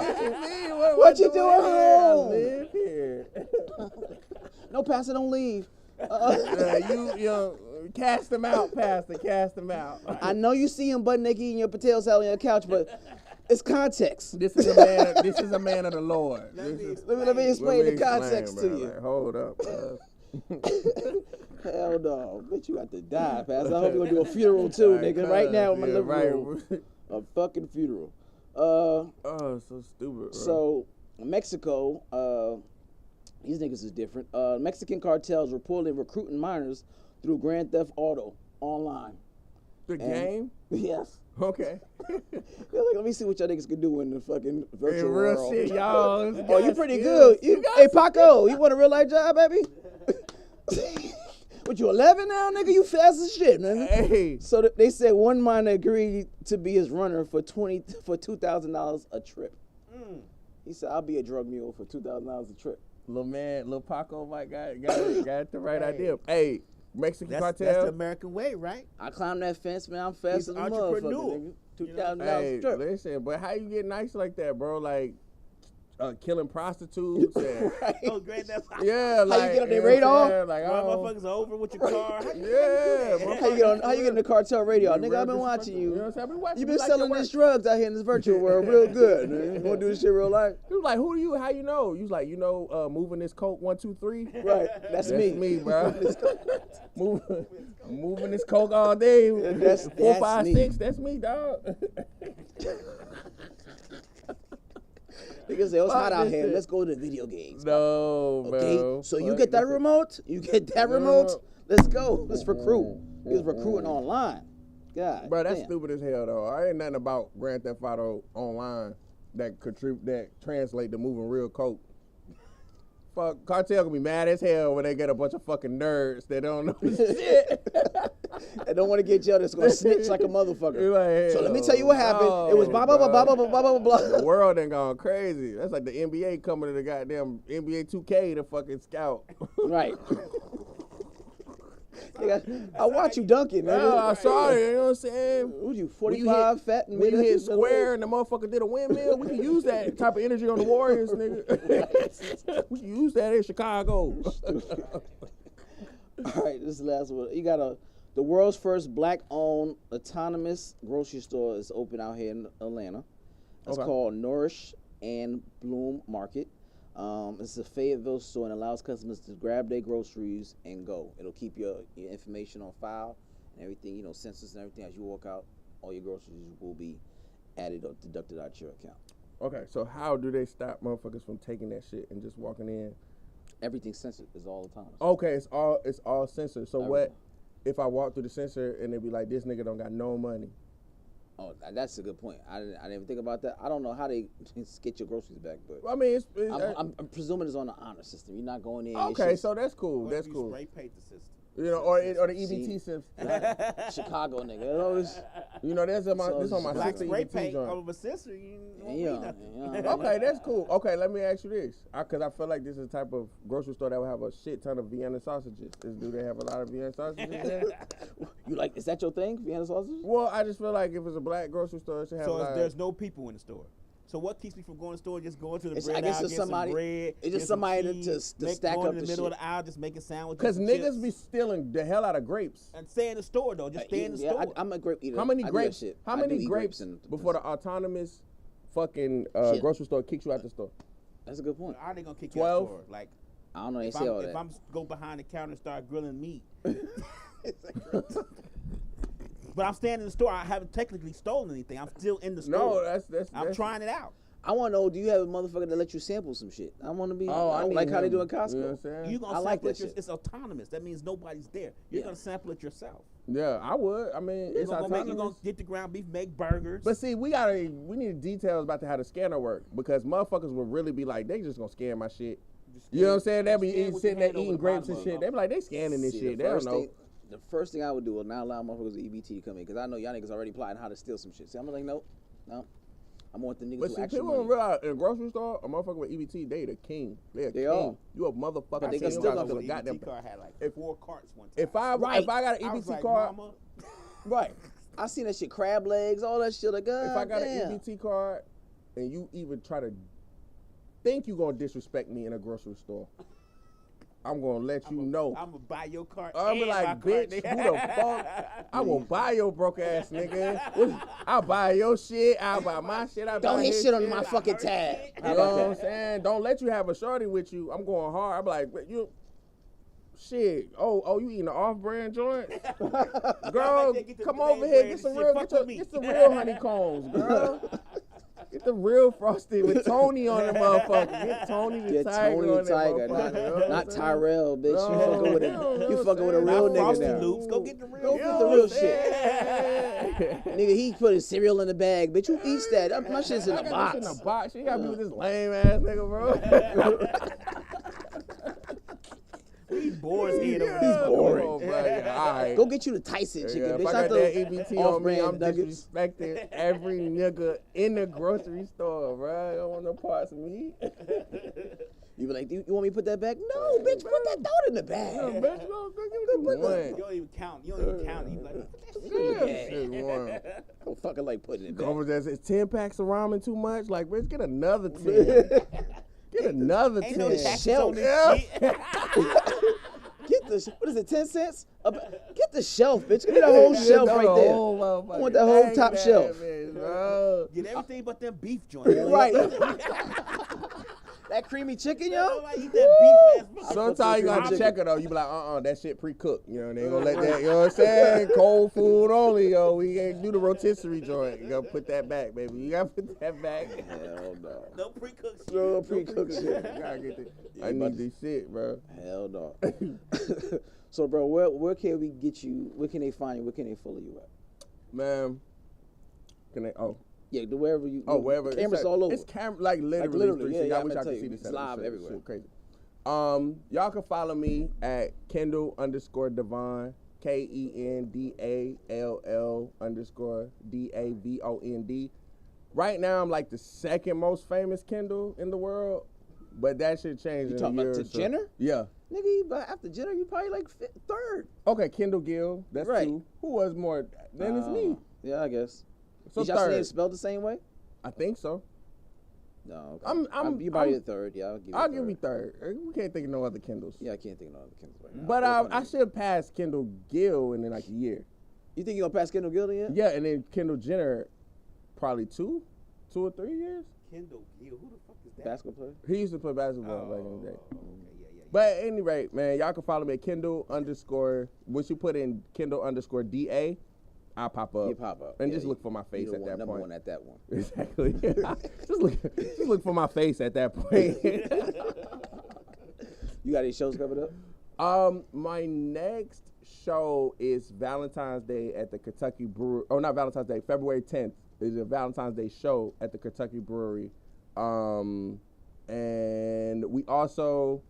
What you doing home? I live here. No, Pastor, don't leave. You cast them out, Pastor. Cast them out. I know you see him butt naked eating your potato salad on your couch, but it's context. This is a man of the Lord. Let me explain the context to you. Like, hold up. Hell no. Bitch, you got to die, Pastor. I hope you're going to do a funeral too, nigga. Right now in my living room. A fucking funeral. So stupid, bro. So, Mexico, these niggas is different. Mexican cartels reportedly recruiting minors through Grand Theft Auto online. Game? Yes. Okay. They're like, let me see what y'all niggas can do in the fucking virtual real world. shit, y'all. Oh, you pretty good. Hey, Paco, you want a real life job, baby? What, you 11 now, nigga? You fast as shit, man. Hey. So they said one minor agreed to be his runner for $2,000 a trip. He said, I'll be a drug mule for $2,000 a trip. Lil Paco might got the right idea. Hey, Mexican cartel. That's the American way, right? I climbed that fence, man. I'm fast as a motherfucker, nigga. $2,000 a trip. Listen, but how you get nice like that, bro? Like, killing prostitutes. And, Oh, great. That's yeah, like. How you get on their radar? Like, motherfuckers over with your car. Yeah, bro. How you get on the cartel radio? Nigga, I've been watching you. You know what I'm saying? You been selling these drugs out here in this virtual world real good, man. You want to do this shit real life? He was like, who are you? How you know? You was like, moving this coke 1, 2, 3. Right, that's me. Me, bro. moving this coke all day. That's 4, 5, me. 6. That's me, dog. Niggas say, it's hot out here. Let's go to the video games. No, Okay, bro. so you get that remote? You get that remote? Let's go. Let's recruit. Niggas recruiting online. God, Bro, that's damn. stupid as hell, though. I ain't nothing about Grand Theft Auto online that translate to moving real coke. Fuck, cartel gonna be mad as hell when they get a bunch of fucking nerds that don't know shit. I don't want to get jailed. That's gonna snitch like a motherfucker. Like, So let me tell you what happened. It was blah blah blah blah blah blah blah blah. The world ain't gone crazy. That's like the NBA coming to the goddamn NBA 2K to fucking scout. Right. I watch you dunking, man. Oh, I saw it. You know what I'm saying? What you 45 fat and when you hit square and the motherfucker did a windmill, we can use that type of energy on the Warriors, nigga. We can use that in Chicago. All right, this is the last one. You got the world's first black-owned autonomous grocery store is open out here in Atlanta. It's called Nourish and Bloom Market. It's a Fayetteville store and allows customers to grab their groceries and go. It'll keep your information on file and everything, sensors and everything. As you walk out, all your groceries will be added or deducted out your account. Okay, so how do they stop motherfuckers from taking that shit and just walking in? Everything's censored. It's all the time. Okay, it's all censored. So what if I walk through the sensor and they be like, this nigga don't got no money? Oh, that's a good point. I didn't even think about that. I don't know how they get your groceries back, but I mean, I'm presuming it's on the honor system. You're not going in. Okay, so that's cool. What That's if you cool. spray paint the system? Or the EBT system. Chicago nigga. Always, This on my Black sister spray EBT paint joint. over sister, you won't read nothing. Okay, that's cool. Okay, let me ask you this, because I feel like this is the type of grocery store that would have a shit ton of Vienna sausages. Do they have a lot of Vienna sausages there? is that your thing, Vienna sausage? Well, I just feel like if it's a black grocery store, it should have. So there's no people in the store. So what keeps me from going to the store? Just going to the bread I guess aisle, it's get somebody. some bread. It's just somebody to stack going up in the the middle shit. of the aisle, just making sandwiches. Because niggas chips. be stealing the hell out of grapes. And stay in the store though. Just stay in the store. I'm a grape eater. How many I do grapes? that shit. How I do many eat grapes before the autonomous fucking grocery store kicks you out the store? That's a good point. How are they gonna kick you out the store? Like, I don't know. They if say all that. If I'm go behind the counter and start grilling meat. But I'm staying in the store. I haven't technically stolen anything. I'm still in the store. No, that's I'm trying it out. I want to know, do you have a motherfucker that let you sample some shit? I want to be, like how they do in Costco. You know what I'm saying? You gonna I like sample that shit. It's autonomous. That means nobody's there. You're gonna sample it yourself. Yeah, I would. I mean, it's autonomous. You're gonna get the ground beef, make burgers. But see, we need details about how the scanner work, because motherfuckers will really be like, they just gonna scan my shit You know what I'm saying? They be sitting there eating grapes and shit. They be like, they scanning this shit. They don't know. The first thing I would do is not allow motherfuckers with EBT to come in, because I know y'all niggas already plotting how to steal some shit. See, I'm like, no. I want the niggas but who see, actually people don't realize in a grocery store, a motherfucker with EBT, they the king. They a king. Are. You a motherfucker. But they can still the EBT card had like 4 carts one time. If I got an EBT card, Mama. Right. I seen that shit, crab legs, all that shit. Like, if I got an EBT card, and you even try to think you gonna disrespect me in a grocery store, I'm gonna let you know. I'm gonna buy your cart. I'm be like, bitch, who the fuck? I will buy your broke ass nigga. I'll buy your shit. I'll buy my shit. Don't hit shit on my fucking tag. You know what I'm saying? Don't let you have a shorty with you. I'm going hard. I'm like, you. Shit. Oh, you eating an off-brand joint? Girl, come over here. Get some real honeycombs, girl. Get the real frosted with Tony on the motherfucker. Get Tony the Tiger on the motherfucker. Not Tyrell, bitch. You fucking with a real nigga now. Loops. Go get the real. Go get the real shit. Nigga, he put his cereal in the bag. Bitch, who eats that? My shit's in a box. In a box. She gotta be with this lame ass nigga, bro. He's bored here. He's boring. All right. Go get you the Tyson chicken, bitch. If I got that EBT on me, I'm disrespecting every nigga in the grocery store, bro. I don't want no parts of me. You be like, you want me to put that back? No, bitch, put that throw it in the bag. No, bitch, you don't even count. You be like, put that shit in the bag. I don't fucking like putting it back. Over there, it's 10 packs of ramen too much? Like, bitch, get another 10. Get another 10. Ain't no shelf. Get the, what is it, 10 cents? Get the shelf, bitch. Get that whole shelf right there. I want that whole top shelf. Get everything but them beef joints. Right. That creamy chicken, yo. Eat that beef ass. Sometimes you gotta check it though. You be like, that shit pre-cooked. You know, they ain't gonna let that. You know what I'm saying? Cold food only, yo. We ain't do the rotisserie joint. You gotta put that back, baby. You gotta put that back. Hell no. No pre-cooked shit. No pre-cooked shit. You gotta get this. I need this shit, bro. Hell no. So, bro, where can we get you? Where can they find you? Where can they follow you at? Man, can they? Yeah, wherever you. Wherever. Cameras all over. It's like literally. Yeah, I wish I could see this. It's live everywhere. Shit crazy. Y'all can follow me at Kendall_Devon, KENDALL_DAVOND. Right now, I'm like the second most famous Kendall in the world, but that shit changed. You talking about to Jenner? Yeah. Nigga, after Jenner, you probably like third. Okay, Kendall Gill. That's right. 2. Who was more? Then it's me. Yeah, I guess. So is y'all name spelled the same way? I think so. No, okay. You probably third. Yeah, I'll give you third. We can't think of no other Kendalls. Yeah, I can't think of no other Kendalls right now. But I should pass Kendall Gill in like a year. You think you're gonna pass Kendall Gill in a year? Yeah, and then Kendall Jenner, probably 2 or 3 years. Kendall Gill, who the fuck is that? Basketball player. He used to play basketball back in the day. Okay, yeah. But at any rate, man, y'all can follow me at Kendall_. Once you put in Kendall_DA, I'll pop up. You pop up. And just look for my face at that point. Number one at that one. Exactly. just look for my face at that point. You got any shows coming up? My next show is Valentine's Day at the Kentucky Brewery. Oh, not Valentine's Day. February 10th is a Valentine's Day show at the Kentucky Brewery. And we also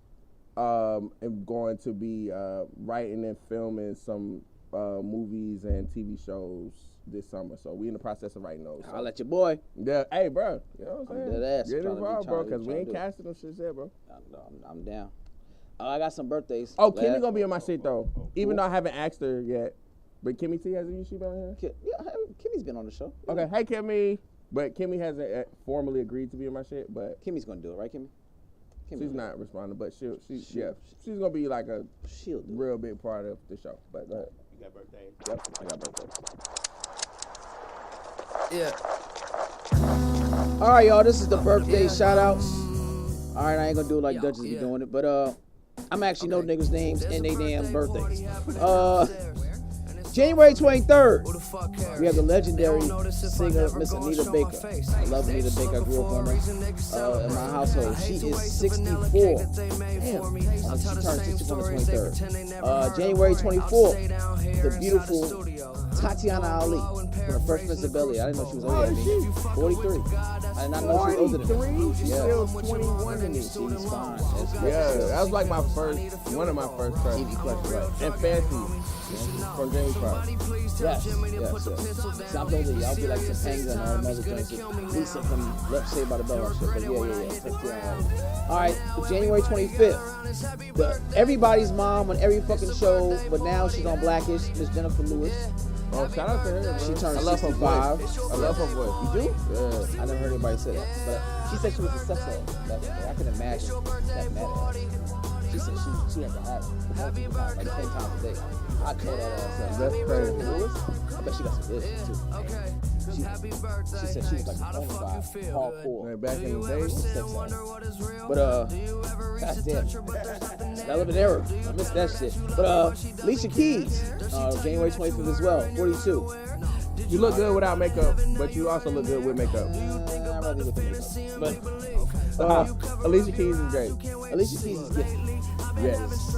am going to be writing and filming some movies and TV shows this summer. So we in the process of writing those. So. I'll let your boy. Yeah, hey, bro. You know what I'm saying? Dead ass. Get involved, bro, because we ain't casting them shit yet, bro. I'm down. I got some birthdays. Oh, Kimmy gonna be on my shit though. Even though I haven't asked her yet. But Kimmy T hasn't she been on here? Yeah, Kimmy's been on the show. Okay, hey Kimmy. But Kimmy hasn't formally agreed to be on my shit. But Kimmy's gonna do it, right, Kimmy? She's not responding, but she's gonna be like a real big part of the show. But go ahead. You got birthdays? Yep, I got birthdays. Yeah. All right, y'all. This is the birthday shout outs. All right, I ain't gonna do it like Duchess be doing it, but I'm actually know niggas' names and they damn birthdays. January 23rd, we have the legendary singer Miss Anita Baker. I love Anita Baker. I grew up on her in my household. She is 64. Damn, she turned 64 on the 23rd. January 24th, the beautiful Tatiana Ali from the Fresh Prince of Bel-Air. I didn't know she was older than me. 43. I did not know she was older than me. 43? She's still 21 to me. She's fine. Yeah, that was like one of my first crushes. TV crush, right? And Fancy from James Brown. Yes. So I'm older. Y'all be like Topanga and all the other joints. Lisa from Left Saved by the Bell and shit. But yeah. All right, January 25th. Everybody's mom on every fucking show, but now she's on Blackish. Miss Jennifer Lewis. Oh, shout out to her, bro. She turned 65. I love her voice. You do? Yeah. I never heard anybody say that. But she said she was a sex addict. I can imagine that mad. She said she had to have it multiple times, like 10 times a day. I told that ass up. That's crazy. I bet she got some good shit too. She said she was like a bona fide hardcore. Man, back in the day. Sex addict. But goddamn, that living error. I missed that shit. But Alicia Keys, January 25th as well, 42. You look good without makeup, but you also look good with makeup. I'd rather with the makeup. But Alicia Keys is great. Alicia Keys is gifted. Yes.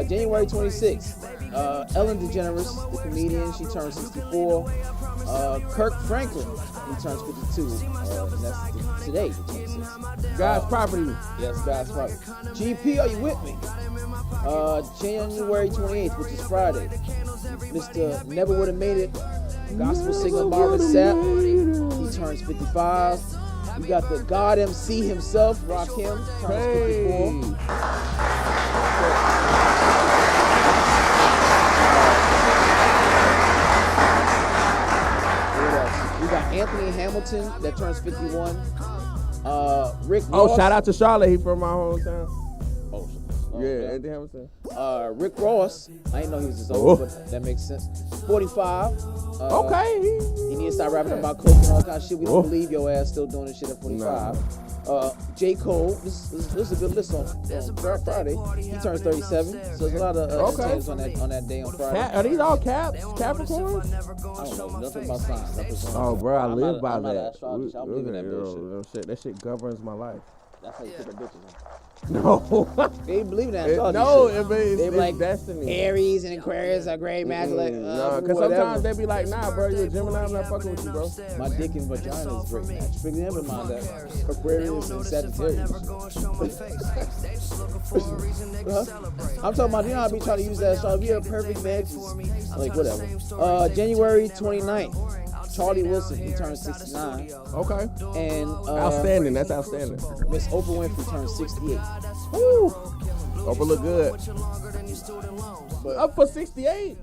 January 26th, Ellen DeGeneres, the comedian, she turns 64. Kirk Franklin, he turns 52. And that's today, the 26th. God's property. Yes, God's property. GP, are you with me? January 28th, which is Friday. Mr. Never Would Have Made It, gospel singer Marvin Sapp, he turns 55. You got the God MC himself, Rakim, turns 54. We got Anthony Hamilton that turns 51. Rick Ross. Oh, shout out to Charlotte. He from my hometown. Yeah, Anthony Hamilton. Rick Ross. I didn't know he was this old, but that makes sense. 45. Okay. He needs to start rapping about coke and all kind of shit. We don't believe your ass still doing this shit at 45. J. Cole. This is a good list on Friday. He turns 37. So there's a lot of entertainers on that day on Friday. Are these all Caps? Capricorn? I don't know nothing about signs. Oh, bro, I live by I'm not an that. astrologist. I don't believe in that bullshit. That shit governs my life. That's how you pick a bitch, man. No. They ain't believe in that astrology it's they be like destiny. Aries and Aquarius are great match. Like, no, because sometimes they be like, nah, bro, you're a Gemini, I'm not fucking with you, bro. My dick and vagina is great match. But never mind that. Aquarius and Sagittarius. I'm talking about, you know, I be trying to use that astrology. You're a perfect match. Like, whatever. January 29th. Charlie Wilson, he turns 69. Okay. And outstanding. That's outstanding. Miss Oprah Winfrey turns 68. Woo! Oprah look good. But up for 68.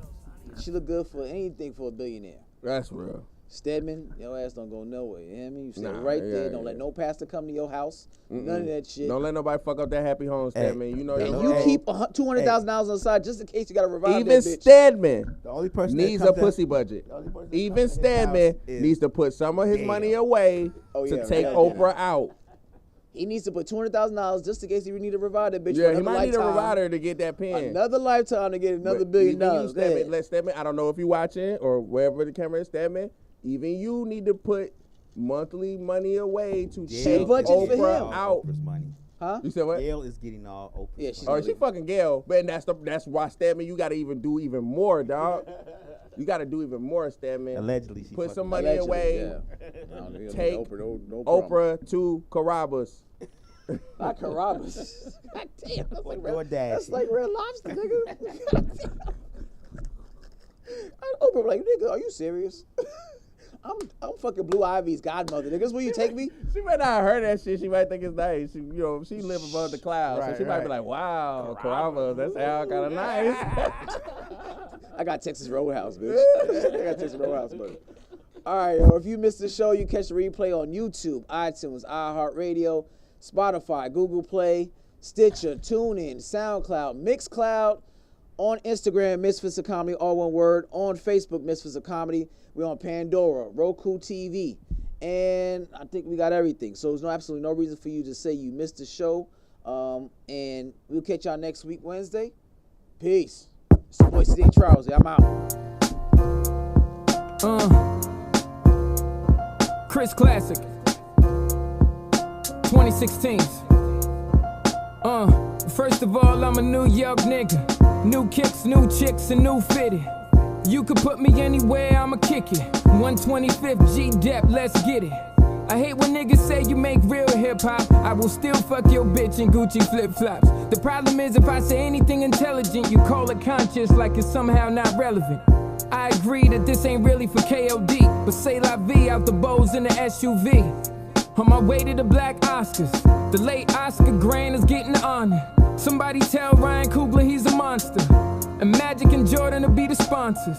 She look good for anything for a billionaire. That's real. Stedman, your ass don't go nowhere. You know what I mean? You stay right there. Don't let no pastor come to your house. None of that shit. Don't let nobody fuck up that happy home, Stedman. You know and you keep $200,000 on the side just in case you got to revive that bitch. Even Stedman the only person needs a pussy budget. Even Stedman needs to put some of his money away to take Oprah out. He needs to put $200,000 just in case he need to revive that bitch. Yeah, he might need a reviver to get that pen. Another lifetime to get another $1 billion. Let Stedman, I don't know if you're watching or wherever the camera is, Stedman. Even you need to put monthly money away to take Oprah out. Oprah's money. Huh? You said what? Gail is getting all Oprah. Yeah, she fucking Gail. But that's why Stedman, you got to do even more, dog. You got to do even more, Stedman. Allegedly, she put some money away. Yeah. Take Oprah to Carrabba's. Not Carrabba's. God damn. That's like Red Lobster, nigga. Oprah like, nigga, are you serious? I'm fucking Blue Ivy's godmother, nigga. That's where you take me? She might not have heard that shit. She might think it's nice. She live above the clouds. Right, so she might be like, wow, Carrabba's, that sound kind of nice. I got Texas Roadhouse, bitch. I got Texas Roadhouse, buddy. All right, yo, if you missed the show, you catch the replay on YouTube, iTunes, iHeartRadio, Spotify, Google Play, Stitcher, TuneIn, SoundCloud, Mixcloud, on Instagram, Misfits of Comedy, all one word. On Facebook, Misfits of Comedy. We're on Pandora, Roku TV, and I think we got everything. So there's absolutely no reason for you to say you missed the show. And we'll catch y'all next week, Wednesday. Peace. It's your boy Steve Charles. I'm out. Chris Classic 2016. First of all, I'm a New York nigga. New kicks, new chicks, and new fitted. You could put me anywhere, I'ma kick it. 125th G-Dep, let's get it. I hate when niggas say you make real hip-hop. I will still fuck your bitch in Gucci flip-flops. The problem is if I say anything intelligent, you call it conscious like it's somehow not relevant. I agree that this ain't really for KOD, but say la vie out the bows in the SUV. On my way to the Black Oscars, the late Oscar Grant is getting honored. Somebody tell Ryan Coogler he's a monster. And Magic and Jordan will be the sponsors.